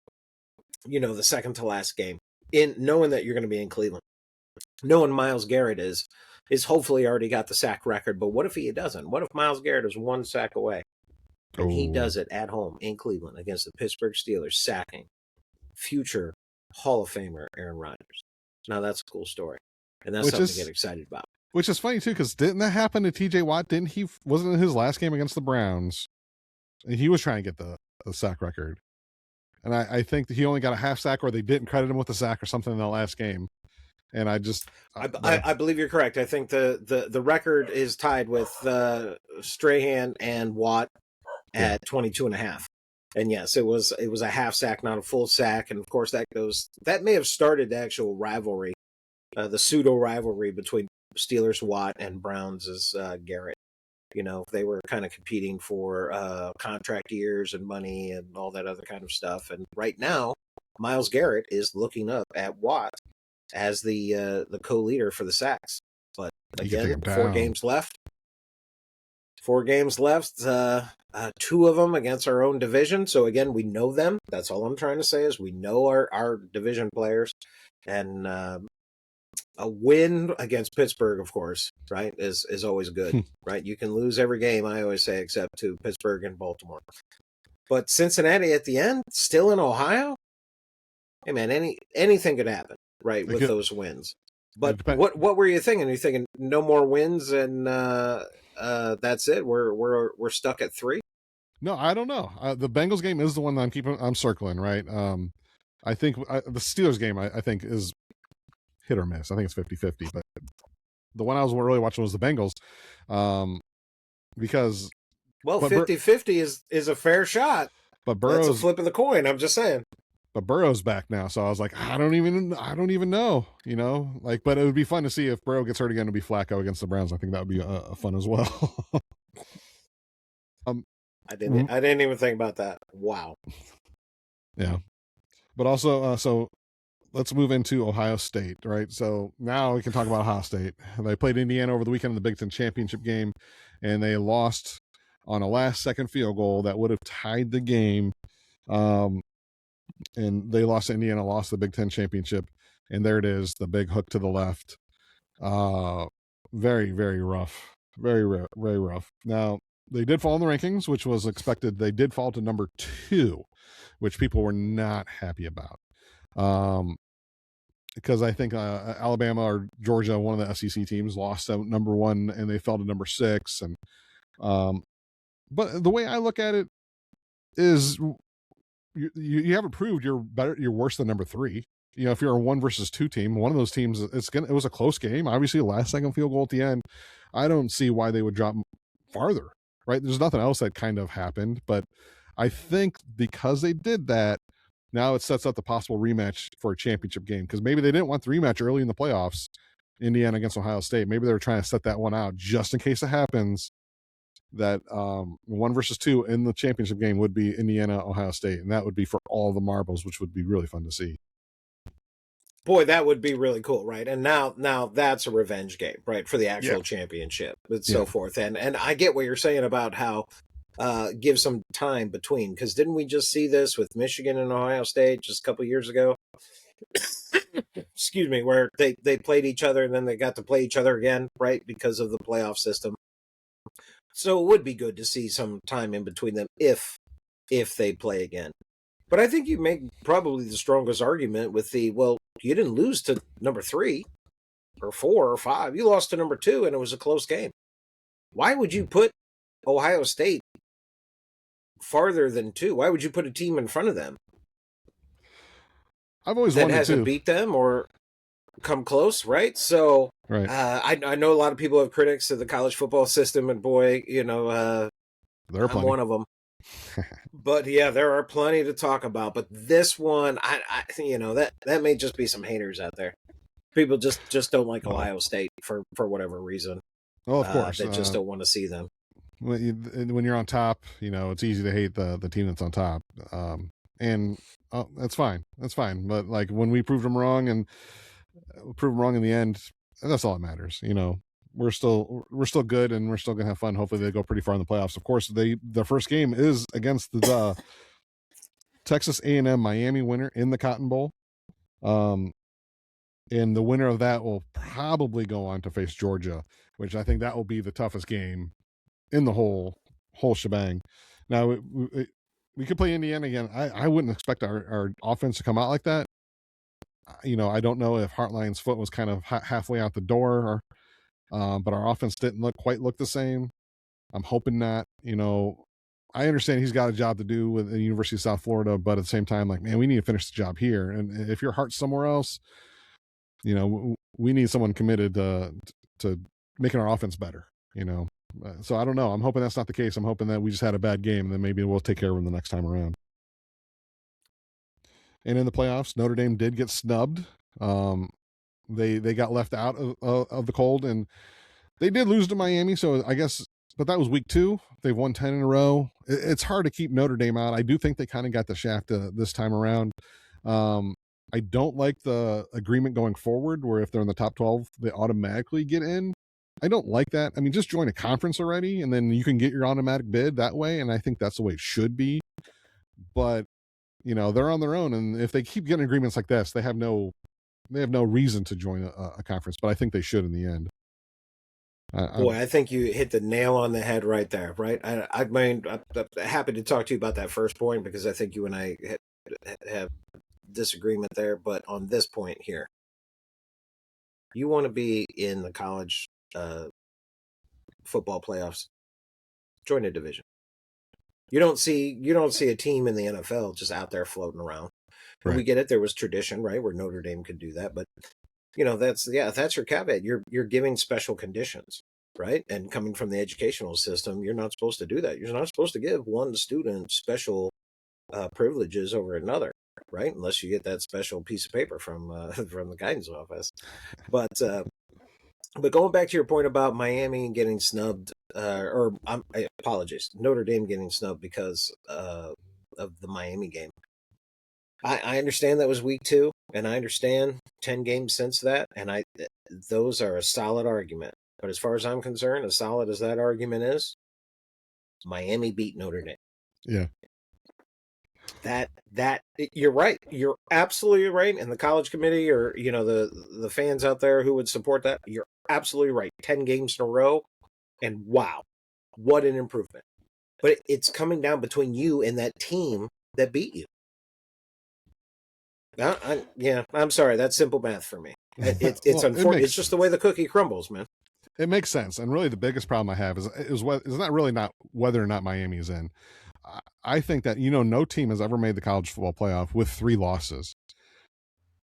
the second to last game, in knowing that you're going to be in Cleveland? Knowing Myles Garrett is hopefully already got the sack record, but what if he doesn't? What if Myles Garrett is 1 sack away and he does it at home in Cleveland against the Pittsburgh Steelers, sacking future Hall of Famer Aaron Rodgers? Now that's a cool story, and that's something to get excited about. Which is funny too, because didn't that happen to T.J. Watt? Wasn't it his last game against the Browns? And he was trying to get the sack record, and I think that he only got a half sack, or they didn't credit him with a sack or something in the last game. And I believe you're correct. I think the record is tied with Strahan and Watt at 22 and a half. And yes, it was a half sack, not a full sack. And of course that may have started the actual rivalry, the pseudo rivalry between Steelers Watt and Browns is Garrett. They were kind of competing for contract years and money and all that other kind of stuff. And right now, Myles Garrett is looking up at Watt as the co-leader for the sacks. But again, 4 games left. 4 games left, 2 of them against our own division. So again, we know them. That's all I'm trying to say, is we know our division players. And a win against Pittsburgh, of course, right, is always good, right? You can lose every game, I always say, except to Pittsburgh and Baltimore. But Cincinnati at the end, still in Ohio? Hey, man, anything could happen, right, with those wins. But what were you thinking? Are you thinking no more wins and that's it? We're stuck at 3? No, I don't know. The Bengals game is the one that I'm circling, right? I think the Steelers game, I think, is hit or miss. I think it's 50-50. But the one I was really watching was the Bengals, because 50-50 is a fair shot. But Burrow's that's a flip of the coin. I'm just saying. But Burrow's back now, so I was like, I don't even know, but it would be fun to see if Burrow gets hurt again. It'd be Flacco against the Browns. I think that would be fun as well. I didn't even think about that. Wow. Yeah, but also, so let's move into Ohio State, right? So now we can talk about Ohio State. They played Indiana over the weekend in the Big Ten championship game, and they lost on a last-second field goal that would have tied the game. And they lost to Indiana, lost the Big Ten championship. And there it is, the big hook to the left. Very, very rough. Very, very rough. Now, they did fall in the rankings, which was expected. They did fall to number 2, which people were not happy about. Because I think Alabama or Georgia, one of the SEC teams, lost to number 1, and they fell to number 6. And but the way I look at it is, you haven't proved you're better. You're worse than number 3. You know, if you're a 1 versus 2 team, one of those teams, it was a close game. Obviously, a last second field goal at the end. I don't see why they would drop farther. Right? There's nothing else that kind of happened, but I think because they did that, now it sets up the possible rematch for a championship game, because maybe they didn't want the rematch early in the playoffs, Indiana against Ohio State. Maybe they were trying to set that one out just in case it happens. That 1 versus 2 in the championship game would be Indiana, Ohio State, and that would be for all the marbles, which would be really fun to see. Boy, that would be really cool, right? And now that's a revenge game, right, for the actual championship and so forth. And I get what you're saying about how give some time between, because didn't we just see this with Michigan and Ohio State just a couple years ago? Excuse me, where they played each other and then they got to play each other again, right, because of the playoff system. So it would be good to see some time in between them if they play again. But I think you make probably the strongest argument with you didn't lose to number 3 or 4 or 5. You lost to number 2 and it was a close game. Why would you put Ohio State farther than 2? Why would you put a team in front of them? I've always that wanted hasn't to beat them or come close, right? So right. I know a lot of people have critics of the college football system, and boy, I'm one of them. But yeah, there are plenty to talk about. But this one, I that may just be some haters out there. People just don't like Ohio State for whatever reason. Oh, of course, they just don't want to see them. When you're on top, it's easy to hate the team that's on top. And that's fine. But like when we proved them wrong and prove them wrong in the end, that's all that matters. We're still good, and we're still gonna have fun. Hopefully they go pretty far in the playoffs. Of course, the first game is against the Texas A&M Miami winner in the Cotton Bowl. And the winner of that will probably go on to face Georgia, which I think that will be the toughest game in the whole shebang. Now we could play Indiana again. I wouldn't expect our offense to come out like that. I don't know if Hartline's foot was kind of halfway out the door, but our offense didn't quite look the same. I'm hoping not. I understand he's got a job to do with the University of South Florida, but at the same time, like, man, we need to finish the job here. And if your heart's somewhere else, we need someone committed to making our offense better. So I don't know. I'm hoping that's not the case. I'm hoping that we just had a bad game, and then maybe we'll take care of them the next time around. And in the playoffs, Notre Dame did get snubbed. They got left out of the cold, and they did lose to Miami. So I guess, but that was week 2. They've won 10 in a row. It's hard to keep Notre Dame out. I do think they kind of got the shaft this time around. I don't like the agreement going forward, where if they're in the top 12, they automatically get in. I don't like that. I mean, just join a conference already, and then you can get your automatic bid that way. And I think that's the way it should be. But they're on their own, and if they keep getting agreements like this, they have no reason to join a conference. But I think they should in the end. I think you hit the nail on the head right there. Right, I mean, I'm happy to talk to you about that first point, because I think you and I have disagreement there. But on this point here, you want to be in the college football playoffs, join a division. You don't see a team in the NFL just out there floating around. Right. We get it. There was tradition, right, where Notre Dame could do that, but that's your caveat. You're giving special conditions, right? And coming from the educational system, you're not supposed to do that. You're not supposed to give one student special privileges over another, right? Unless you get that special piece of paper from the guidance office. But going back to your point about Miami getting snubbed, Notre Dame getting snubbed because of the Miami game. I understand that was week 2, and I understand 10 games since that, and those are a solid argument. But as far as I'm concerned, as solid as that argument is, Miami beat Notre Dame. Yeah. That you're right. You're absolutely right. And the college committee, or the fans out there who would support that, you're absolutely right. 10 games in a row, and wow, what an improvement. But it's coming down between you and that team that beat you. I'm sorry. That's simple math for me. It's unfortunate. It's just the way the cookie crumbles, man. It makes sense. And really the biggest problem I have is not really not whether or not Miami is in. I think that, no team has ever made the college football playoff with 3 losses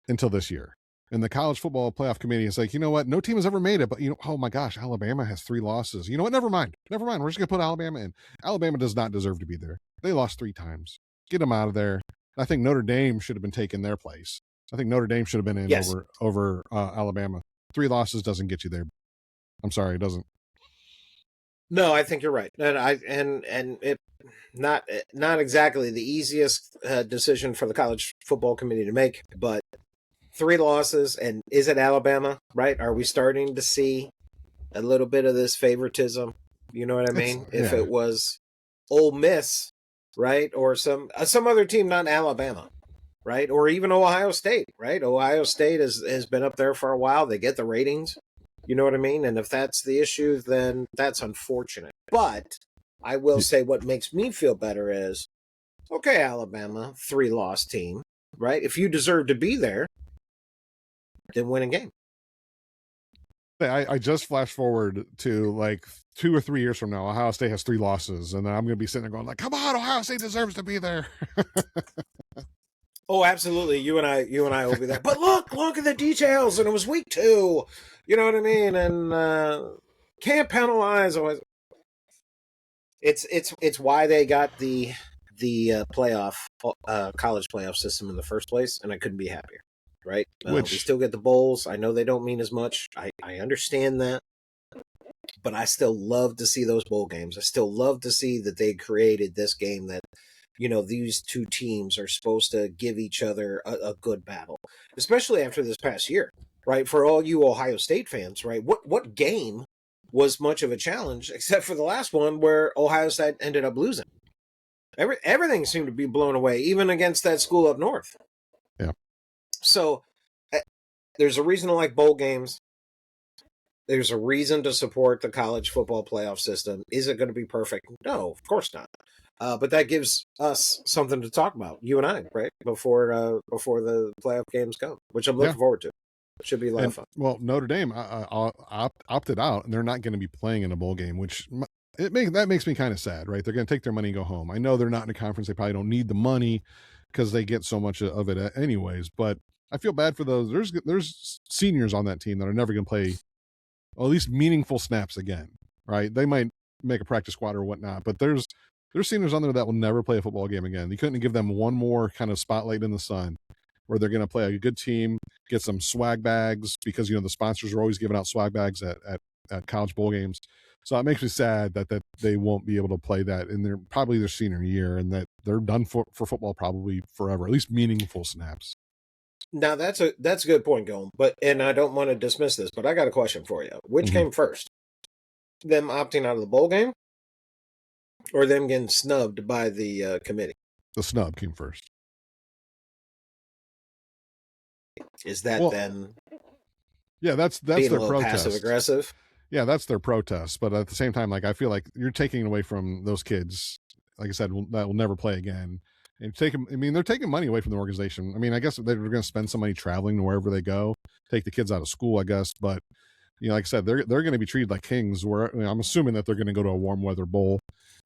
until this year. And the college football playoff committee is like, you know what? No team has ever made it, but oh my gosh, Alabama has 3 losses. You know what? Never mind. We're just going to put Alabama in. Alabama does not deserve to be there. They lost 3 times. Get them out of there. I think Notre Dame should have been taking their place. I think Notre Dame should have been in over Alabama. 3 losses doesn't get you there. I'm sorry, it doesn't. No, I think you're right, and it not exactly the easiest decision for the college football committee to make, but 3 losses, and is it Alabama? Right? Are we starting to see a little bit of this favoritism? You know what I mean? If it was Ole Miss, right, or some other team, not Alabama, right, or even Ohio State, right? Ohio State has been up there for a while. They get the ratings. You know what I mean? And if that's the issue, then that's unfortunate. But I will say what makes me feel better is, okay, Alabama, 3-loss team, right? If you deserve to be there, then win a game. I just flash forward to like 2 or 3 years from now, Ohio State has 3 losses, and then I'm going to be sitting there going like, come on, Ohio State deserves to be there. Oh, absolutely. You and I will be there. But look at the details, and it was week 2. You know what I mean? And can't penalize. It's why they got the playoff college playoff system in the first place, and I couldn't be happier. Right? We still get the bowls. I know they don't mean as much. I understand that, but I still love to see those bowl games. I still love to see that they created this game that, these 2 teams are supposed to give each other a good battle, especially after this past year, right? For all you Ohio State fans, right? What game was much of a challenge except for the last one where Ohio State ended up losing? Everything seemed to be blown away, even against that school up north. Yeah. So there's a reason to like bowl games. There's a reason to support the college football playoff system. Is it going to be perfect? No, of course not. But that gives us something to talk about, you and I, right? Before the playoff games come, which I'm looking forward to. It should be a lot of fun. Well, Notre Dame opted out, and they're not going to be playing in a bowl game, which that makes me kind of sad, right? They're going to take their money and go home. I know they're not in a conference; they probably don't need the money because they get so much of it anyways. But I feel bad for those. There's seniors on that team that are never going to play, well, at least meaningful snaps again, right? They might make a practice squad or whatnot, but there's seniors on there that will never play a football game again. You couldn't give them one more kind of spotlight in the sun where they're going to play a good team, get some swag bags, because, the sponsors are always giving out swag bags at college bowl games. So it makes me sad that they won't be able to play that in their senior year, and that they're done for football probably forever, at least meaningful snaps. Now that's a good point, Gome. And I don't want to dismiss this, but I got a question for you. Which came first? Them opting out of the bowl game, or them getting snubbed by the committee? The snub came first. Is that then? Yeah, that's being their a little protest. Passive aggressive. Yeah, that's their protest. But at the same time, like, I feel like you're taking away from those kids, like I said, that will never play again. And they're taking money away from the organization. I mean, I guess they're going to spend some money traveling to wherever they go, take the kids out of school, I guess. But, like I said, they're going to be treated like kings. Where I'm assuming that they're going to go to a warm weather bowl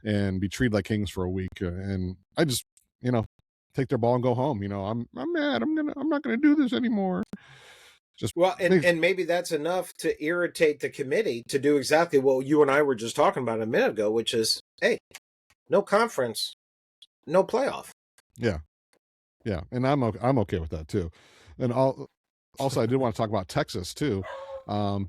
and be treated like kings for a week. And I just, take their ball and go home. I'm mad. I'm not going to do this anymore. And maybe that's enough to irritate the committee to do exactly what you and I were just talking about a minute ago, which is, hey, no conference, no playoff. Yeah, and I'm okay with that too. And also, I did want to talk about Texas too,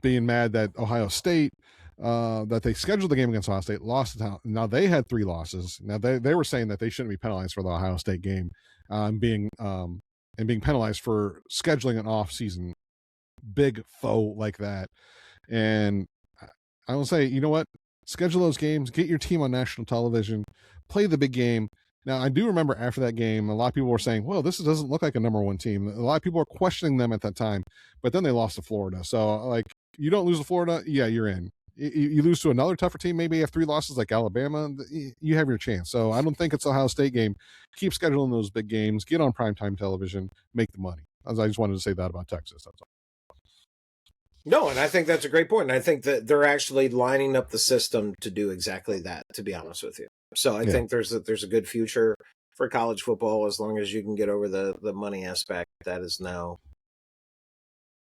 being mad that Ohio State, that they scheduled the game against Ohio State, lost the town. Now they had 3 losses. Now they were saying that they shouldn't be penalized for the Ohio State game, being penalized for scheduling an off-season big foe like that. And I will say, you know what? Schedule those games, get your team on national television, play the big game. Now, I do remember after that game, a lot of people were saying, well, this doesn't look like a number 1 team. A lot of people were questioning them at that time, but then they lost to Florida. So, like, you don't lose to Florida, yeah, you're in. You lose to another tougher team, maybe you have 3 losses like Alabama, you have your chance. So I don't think it's Ohio State game. Keep scheduling those big games, get on primetime television, make the money. I just wanted to say that about Texas, that's all. No, and I think that's a great point. And I think that they're actually lining up the system to do exactly that, to be honest with you. So I Yeah. think there's a good future for college football as long as you can get over the money aspect that is now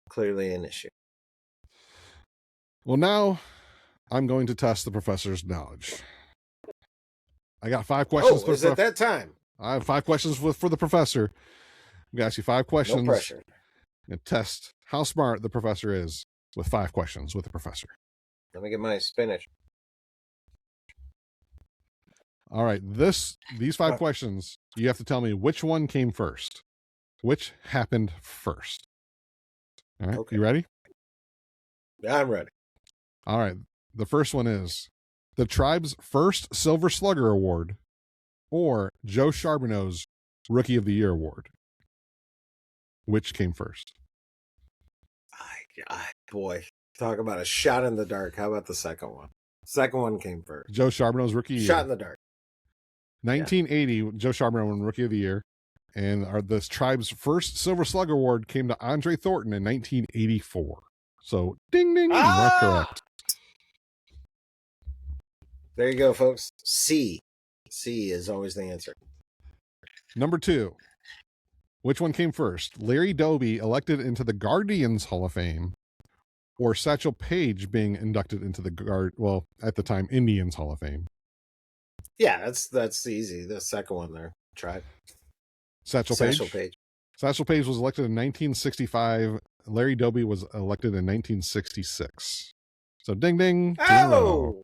clearly an issue. Well, now I'm going to test the professor's knowledge. I got 5 questions. Oh, is it that time? I have 5 questions for the professor. I'm going to ask you 5 questions. No pressure. And test how smart the professor is with 5 questions with the professor. Let me get my spinach. All right. These 5 questions, you have to tell me which one came first. Which happened first. All right. Okay. You ready? I'm ready. All right. The first one is the tribe's first Silver Slugger Award or Joe Charbonneau's Rookie of the Year Award. Which came first? Boy, talk about a shot in the dark. How about the second one? Second one came first. Joe Charbonneau's Rookie of the Year. Shot in the dark. 1980, Joe Charbonneau won Rookie of the Year. And the tribe's first Silver Slugger Award came to Andre Thornton in 1984. So, ding, ding, mark correct. There you go, folks. C is always the answer. Number 2. Which one came first? Larry Doby elected into the Guardians Hall of Fame or Satchel Paige being inducted into the at the time, Indians Hall of Fame? Yeah, that's easy. The second one there. Tribe. Satchel Paige? Satchel Paige was elected in 1965. Larry Doby was elected in 1966. So ding, ding. Oh!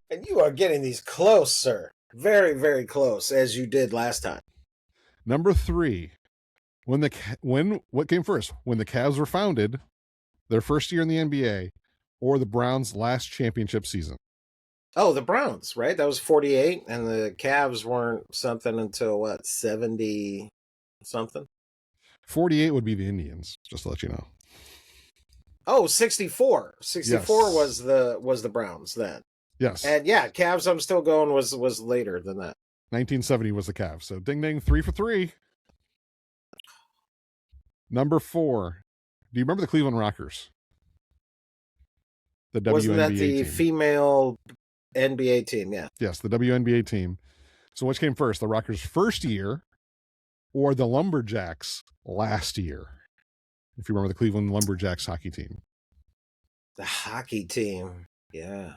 And you are getting these close, sir. Very, very close, as you did last time. Number 3. What came first? When the Cavs were founded, their first year in the NBA, or the Browns' last championship season? Oh, the Browns, right? That was 48, and the Cavs weren't something until, what, 70-something? 48 would be the Indians, just to let you know. Oh, 64. 64 Yes. was the Browns then. Yes. And yeah, Cavs, I'm still going, was later than that. 1970 was the Cavs. So ding, ding, 3 for 3. Number 4. Do you remember the Cleveland Rockers? The WNBA Wasn't that the team. female NBA team? Yeah. Yes, the WNBA team. So which came first? The Rockers' first year or the Lumberjacks' last year? If you remember the Cleveland Lumberjacks hockey team. The hockey team. Yeah.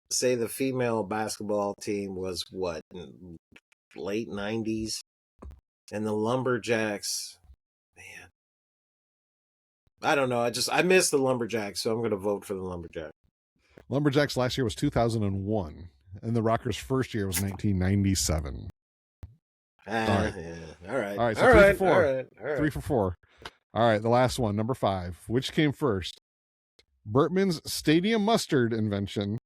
Say the female basketball team was what, in late 90s? And the Lumberjacks, man. I don't know. I miss the Lumberjacks, so I'm going to vote for the Lumberjacks. Lumberjacks last year was 2001, and the Rockers' first year was 1997. Yeah. All right. All right, so all 3 right. for 4. All right. 3 for 4. All right, the last one, number 5. Which came first? Bertman's stadium mustard invention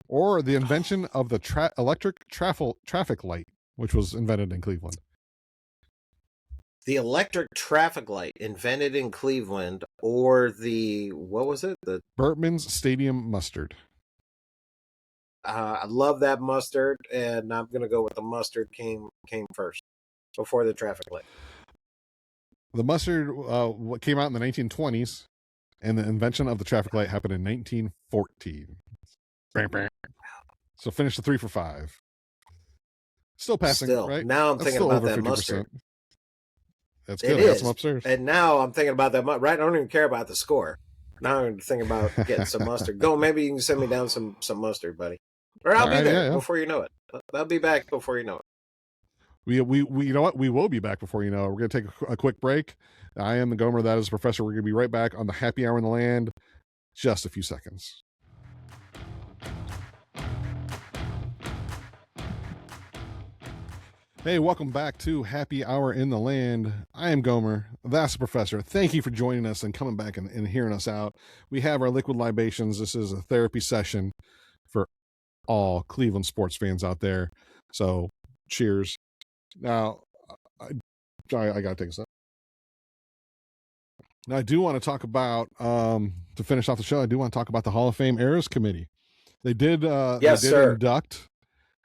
or the invention of the electric traffic light, which was invented in Cleveland? The electric traffic light invented in Cleveland, or what was it? The Bertman's stadium mustard. I love that mustard, and I'm going to go with the mustard came first before the traffic light. The mustard came out in the 1920s, and the invention of the traffic light happened in 1914. So finish the 3 for 5. Still passing, right? Now I'm thinking about that 50%. Mustard. That's good. I got some upstairs. And now I'm thinking about that. Right? I don't even care about the score. Now I'm thinking about getting some mustard. Go, maybe you can send me down some mustard, buddy. Or I'll be there before you know it. I'll be back before you know it. We you know what? We will be back before you know it. We're going to take a quick break. I am the Gomer. That is the Professor. We're going to be right back on the Happy Hour in the Land. Just a few seconds. Hey, welcome back to Happy Hour in the Land. I am Gomer. That's the Professor. Thank you for joining us and coming back and hearing us out. We have our liquid libations. This is a therapy session for all Cleveland sports fans out there. So, cheers. Now, I got to take a sip. Now, I do want to talk about, to finish off the show, I do want to talk about the Hall of Fame Errors Committee. They did, induct.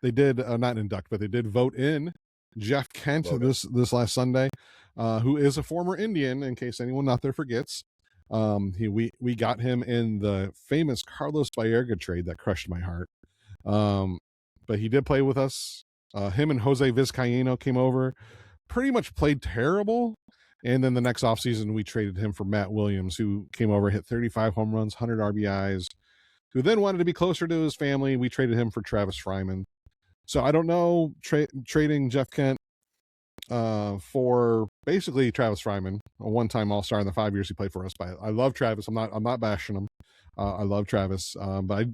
They did not induct, but they did vote in Jeff Kent this last Sunday, who is a former Indian, in case anyone out there forgets. We got him in the famous Carlos Baerga trade that crushed my heart. but he did play with us. Him and Jose Vizcaino came over, pretty much played terrible. And then the next offseason, we traded him for Matt Williams, who came over, hit 35 home runs, 100 RBIs, who then wanted to be closer to his family. We traded him for Travis Fryman. So I don't know, trading Jeff Kent for basically Travis Fryman, a one-time All-Star in the 5 years he played for us. But I love Travis. I'm not bashing him. I love Travis. But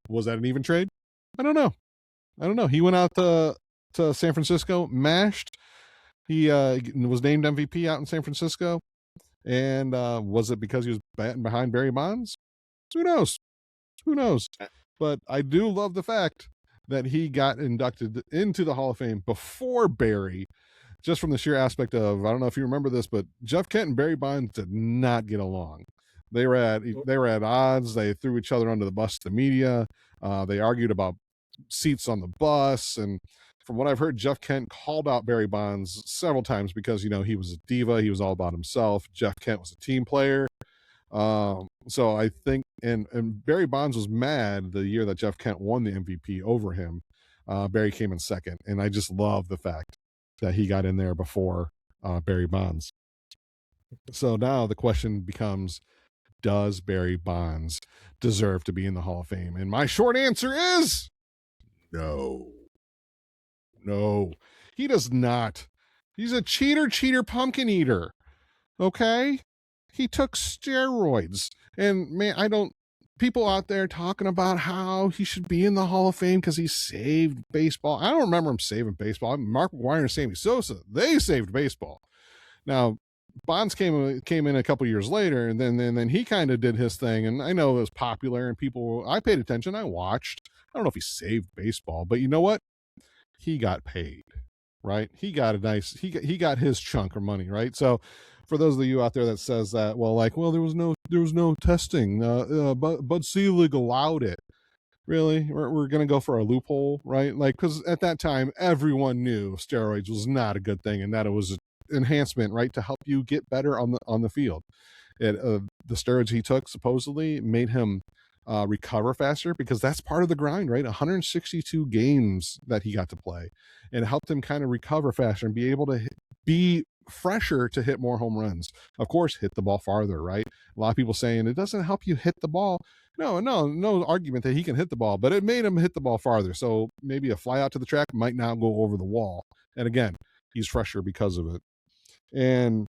was that an even trade? I don't know. He went out to San Francisco, mashed. He was named MVP out in San Francisco. And was it because he was batting behind Barry Bonds? Who knows? But I do love the fact that he got inducted into the Hall of Fame before Barry, just from the sheer aspect of, I don't know if you remember this, but Jeff Kent and Barry Bonds did not get along. They were at odds. They threw each other under the bus to the media. They argued about seats on the bus. And from what I've heard, Jeff Kent called out Barry Bonds several times because, he was a diva. He was all about himself. Jeff Kent was a team player. So I think, and Barry Bonds was mad the year that Jeff Kent won the MVP over him. Barry came in second. And I just love the fact that he got in there before Barry Bonds. So now the question becomes, does Barry Bonds deserve to be in the Hall of Fame? And my short answer is no. No, he does not. He's a cheater, pumpkin eater. Okay? He took steroids. And man, people out there talking about how he should be in the Hall of Fame because he saved baseball. I don't remember him saving baseball. Mark McGwire and Sammy Sosa, they saved baseball. Now, Bonds came in a couple years later, and then he kind of did his thing. And I know it was popular, and I paid attention. I watched. I don't know if he saved baseball, but you know what? He got paid, right? He got he got his chunk of money, right? So for those of you out there that says that, there was no testing. Bud Selig allowed it. Really? We're going to go for a loophole, right? Because at that time, everyone knew steroids was not a good thing and that it was an enhancement, right? To help you get better on the field. The steroids he took supposedly made him recover faster because that's part of the grind, right? 162 games that he got to play, and it helped him kind of recover faster and be able to be fresher to hit more home runs. Of course, hit the ball farther, right? A lot of people saying it doesn't help you hit the ball. No argument that he can hit the ball, but it made him hit the ball farther. So maybe a fly out to the track might not go over the wall. And again, he's fresher because of it. And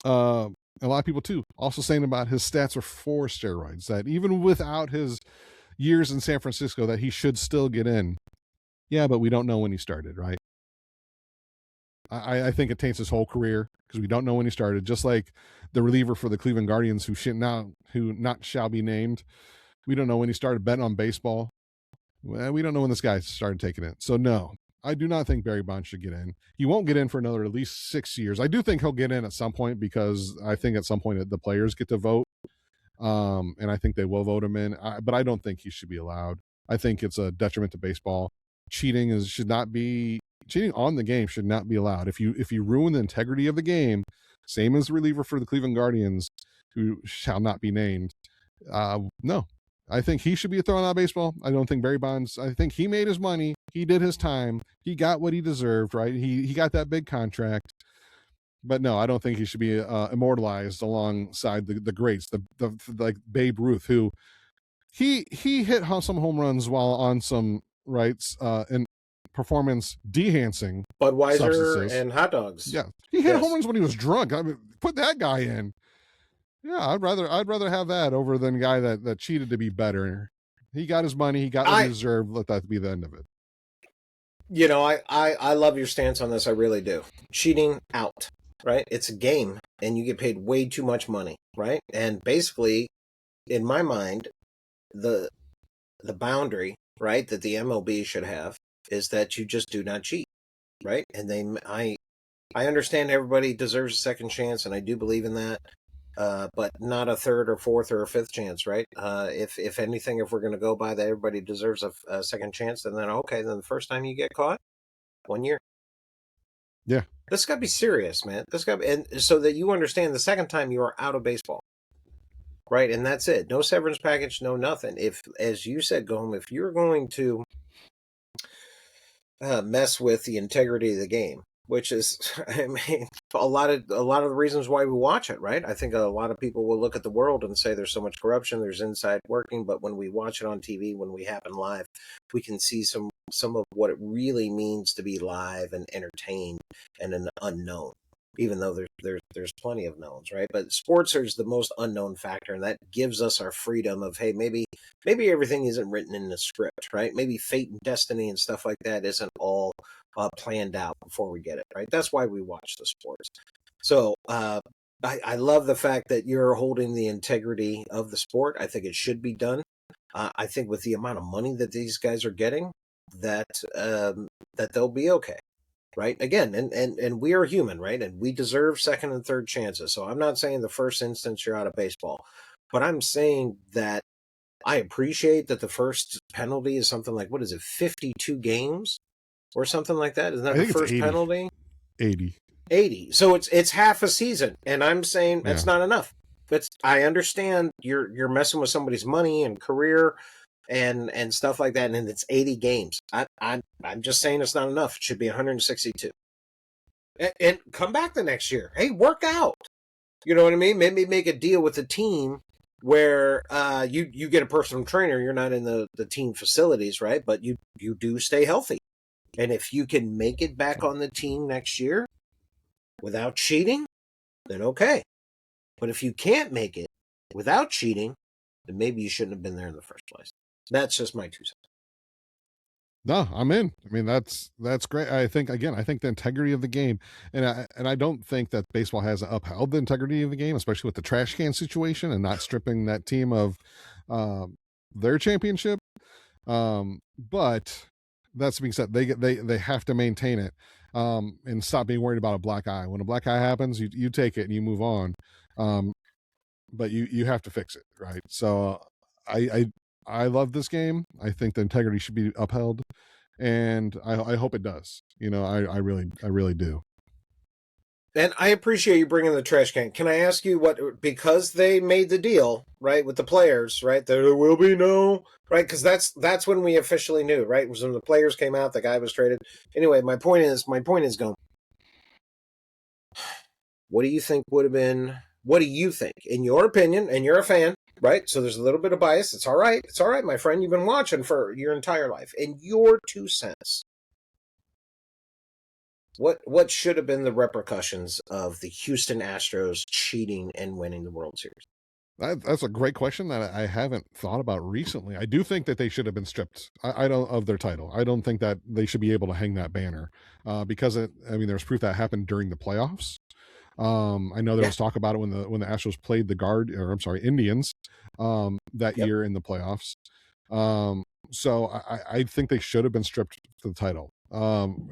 a lot of people too also saying about his stats are for steroids, that even without his years in San Francisco that he should still get in. Yeah, but we don't know when he started, right? I think it taints his whole career because we don't know when he started, just like the reliever for the Cleveland Guardians who shall be named. We don't know when he started betting on baseball. Well, we don't know when this guy started taking it. So no, I do not think Barry Bonds should get in. He won't get in for another at least 6 years. I do think he'll get in at some point because I think at some point the players get to vote. And I think they will vote him in. But I don't think he should be allowed. I think it's a detriment to baseball. Cheating on the game should not be allowed. If you ruin the integrity of the game, same as the reliever for the Cleveland Guardians, who shall not be named. No, I think he should be thrown out of baseball. I don't think Barry Bonds. I think he made his money. He did his time. He got what he deserved. Right. He got that big contract. But no, I don't think he should be immortalized alongside the greats, the like Babe Ruth, who he hit some home runs while on some in performance enhancing Budweiser substances. and hot dogs. Yeah, he hit home runs when he was drunk. I mean, put that guy in. Yeah, I'd rather have that over than a guy that cheated to be better. He got his money. He got what he deserved. Let that be the end of it. I love your stance on this. I really do. Cheating out, right? It's a game, and you get paid way too much money, right? And basically, in my mind, the boundary, right, that the MLB should have is that you just do not cheat, right? And I understand everybody deserves a second chance, and I do believe in that. But not a third or fourth or a fifth chance, right? If anything, if we're going to go by that everybody deserves a second chance, then the first time you get caught, 1 year. Yeah. This got to be serious, man. And so that you understand the second time you are out of baseball, right? And that's it. No severance package, no nothing. If, as you said, Gohm, if you're going to mess with the integrity of the game, which is, I mean, a lot of the reasons why we watch it, right? I think a lot of people will look at the world and say there's so much corruption, there's inside working, but when we watch it on TV, when we happen live, we can see some of what it really means to be live and entertained and an unknown. Even though there's plenty of knowns, right? But sports is the most unknown factor, and that gives us our freedom of, hey, maybe everything isn't written in the script, right? Maybe fate and destiny and stuff like that isn't all planned out before we get it, right? That's why we watch the sports. So I love the fact that you're holding the integrity of the sport. I think it should be done. I think with the amount of money that these guys are getting, that they'll be okay. Right. Again, and we are human, right? And we deserve second and third chances. So I'm not saying the first instance you're out of baseball, but I'm saying that I appreciate that the first penalty is something like, what is it, 52 games or something like that? Isn't that the first penalty? 80. So it's half a season. And I'm saying that's not enough. I understand you're messing with somebody's money and career and stuff like that, and it's 80 games. I'm just saying it's not enough. It should be 162. And come back the next year. Hey, work out. You know what I mean? Maybe make a deal with the team where you get a personal trainer. You're not in the team facilities, right? But you do stay healthy. And if you can make it back on the team next year without cheating, then okay. But if you can't make it without cheating, then maybe you shouldn't have been there in the first place. That's just my 2 cents. No, I'm in. I mean, that's great. I think the integrity of the game, and I don't think that baseball has upheld the integrity of the game, especially with the trash can situation and not stripping that team of their championship. But that's being said, they have to maintain it and stop being worried about a black eye. When a black eye happens, you take it and you move on. But you have to fix it, right? So I love this game. I think the integrity should be upheld, and I hope it does. You know, I really do. And I appreciate you bringing the trash can. Can I ask you because they made the deal, right, with the players, right? There will be no, right? Because that's when we officially knew, right? It was when the players came out, the guy was traded. Anyway, my point is going, what do you think would have been, what do you think, in your opinion, and you're a fan, right? So there's a little bit of bias. It's all right. It's all right, my friend. You've been watching for your entire life. In your 2 cents, what should have been the repercussions of the Houston Astros cheating and winning the World Series? That's a great question that I haven't thought about recently. I do think that they should have been stripped. I don't of their title. I don't think that they should be able to hang that banner because there's proof that happened during the playoffs. I know there was talk about it when the Astros played the Indians that year in the playoffs. So I think they should have been stripped for the title.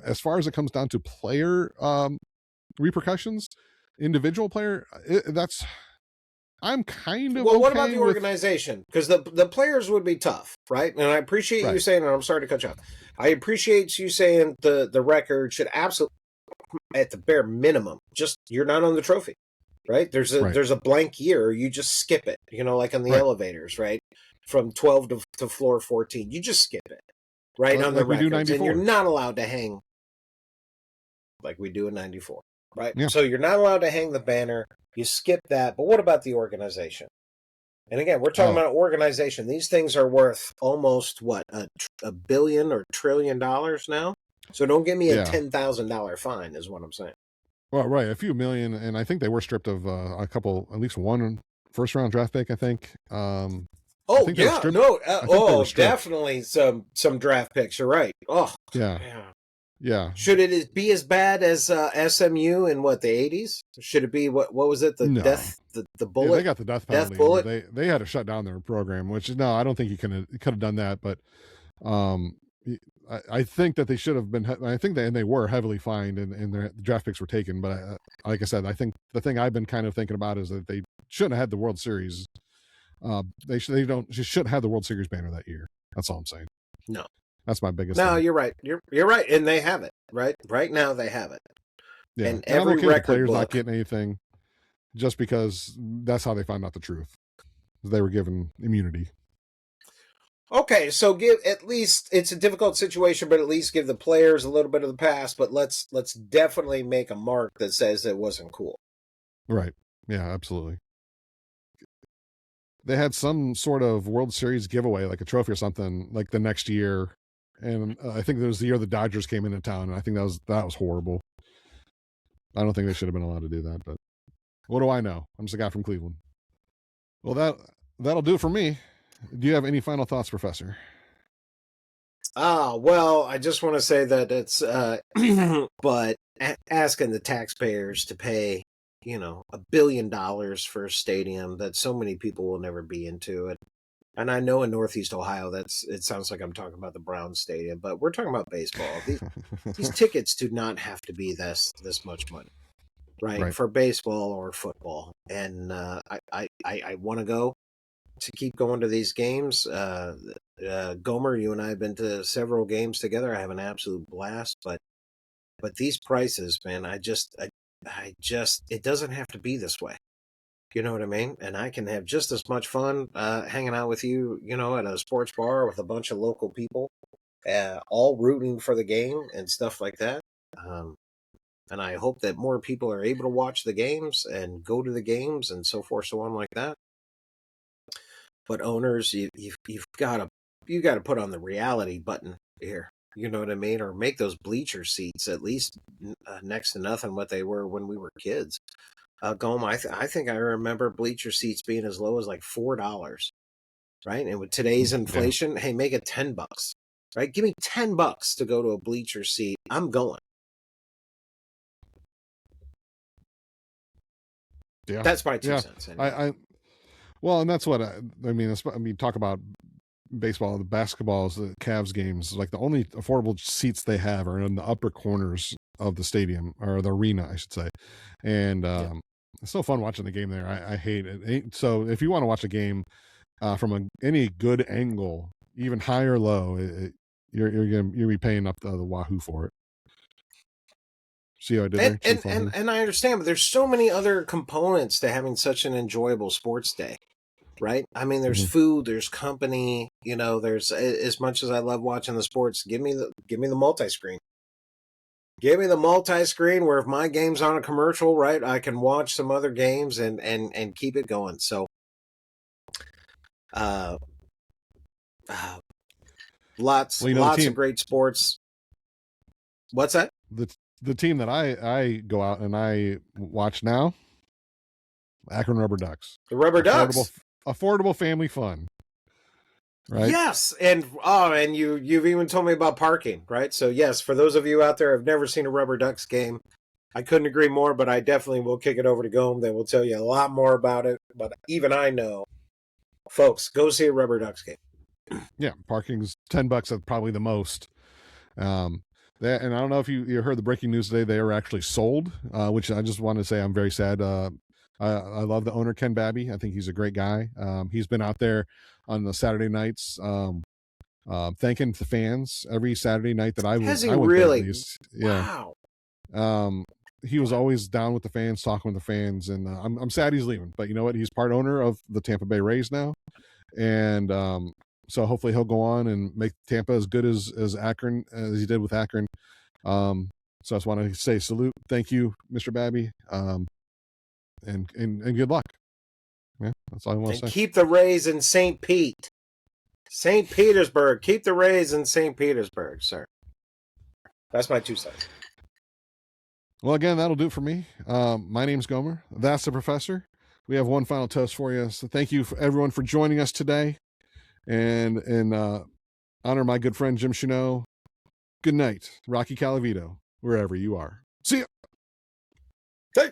As far as it comes down to player repercussions, individual player, I'm kind of well. Okay, what about the organization? Because the players would be tough, right? And I appreciate you saying, and I'm sorry to cut you off. I appreciate you saying the record should absolutely, at the bare minimum, just you're not on the trophy, right? There's a blank year, you just skip it. You know, like on the elevators, right? From 12 to floor 14, you just skip it, right? On the records, and you're not allowed to hang like we do in '94, right? Yeah. So you're not allowed to hang the banner. You skip that. But what about the organization? And again, we're talking about organization. These things are worth almost a billion or $1 trillion now. So don't give me a $10,000 fine, is what I'm saying. Well, right, a few million, and I think they were stripped of at least one first round draft pick. I think. Definitely some draft picks. You're right. Oh, yeah. Should it be as bad as SMU in the 80s? Should it be what was it? The death, the bullet. Yeah, they got the death penalty. Death bullet. They had to shut down their program. Which I don't think you could have done that. But I think that they should have been. I think they were heavily fined, and their draft picks were taken. But like I said, I think the thing I've been kind of thinking about is that they shouldn't have had the World Series. They shouldn't have the World Series banner that year. That's all I'm saying. No. That's my biggest. No, you're right. You're right, and they have it right now. They have it. Yeah, and every record record players book, not getting anything, just because that's how they found out the truth. They were given immunity. Okay, so give at least it's a difficult situation, but at least give the players a little bit of the pass. But let's definitely make a mark that says it wasn't cool. Right. Yeah, absolutely. They had some sort of World Series giveaway, like a trophy or something, like the next year, and I think it was the year the Dodgers came into town, and I think that was horrible. I don't think they should have been allowed to do that, but what do I know? I'm just a guy from Cleveland. Well, that'll do it for me. Do you have any final thoughts, Professor? Well, I just want to say that it's, but asking the taxpayers to pay, $1 billion for a stadium that so many people will never be into it. And I know in Northeast Ohio, it sounds like I'm talking about the Browns Stadium, but we're talking about baseball. These tickets do not have to be this much money, right? For baseball or football. And I want to go to keep going to these games. Gomer, you and I have been to several games together. I have an absolute blast, but these prices, man, I just it doesn't have to be this way. You know what I mean? And I can have just as much fun hanging out with you, at a sports bar with a bunch of local people, all rooting for the game and stuff like that. And I hope that more people are able to watch the games and go to the games and so forth, so on like that. But owners, you've got to put on the reality button here. You know what I mean? Or make those bleacher seats at least next to nothing what they were when we were kids. Gome, I think I remember bleacher seats being as low as like $4, right? And with today's inflation, hey, make it $10, right? Give me $10 to go to a bleacher seat. I'm going. Yeah, that's my 2 cents. Anyway. Well, and that's what I mean. Talk about baseball, the basketballs, the Cavs games. Like the only affordable seats they have are in the upper corners of the stadium or the arena, I should say. And it's so fun watching the game there. I hate it. So if you want to watch a game from any good angle, even high or low, you're be paying up the wahoo for it. See how I did there? And I understand, but there's so many other components to having such an enjoyable sports day, right? I mean, there's food, there's company, there's, as much as I love watching the sports, give me the multi-screen. Give me the multi-screen where if my game's on a commercial, right, I can watch some other games and keep it going. So, lots of great sports. What's that? The team that I go out and I watch now, Akron Rubber Ducks. The Rubber Ducks. Affordable family fun. Right? Yes, and you've even told me about parking, right? So yes, for those of you out there who've never seen a Rubber Ducks game, I couldn't agree more, but I definitely will kick it over to Gome. They will tell you a lot more about it, but even I know. Folks, go see a Rubber Ducks game. Yeah, parking's $10 at probably the most. And I don't know if you heard the breaking news today, they are actually sold, which I just want to say I'm very sad. I love the owner, Ken Babby. I think he's a great guy. He's been out there on the Saturday nights, thanking the fans every Saturday night that I went. Has he really? Yeah. Wow. He was always down with the fans, talking with the fans, and I'm sad he's leaving. But you know what? He's part owner of the Tampa Bay Rays now, and so hopefully he'll go on and make Tampa as good as Akron as he did with Akron. So I just want to say salute, thank you, Mr. Babby, and good luck. Yeah, that's all I want to say. Keep the Rays in St. Petersburg. Keep the Rays in St. Petersburg, sir. That's my 2 cents. Well, again, that'll do it for me. My name's Gomer. That's the Professor. We have one final toast for you. So thank you for everyone for joining us today. And in honor of my good friend Jim Cheneau, good night, Rocky Calavito, wherever you are. See ya. Hey.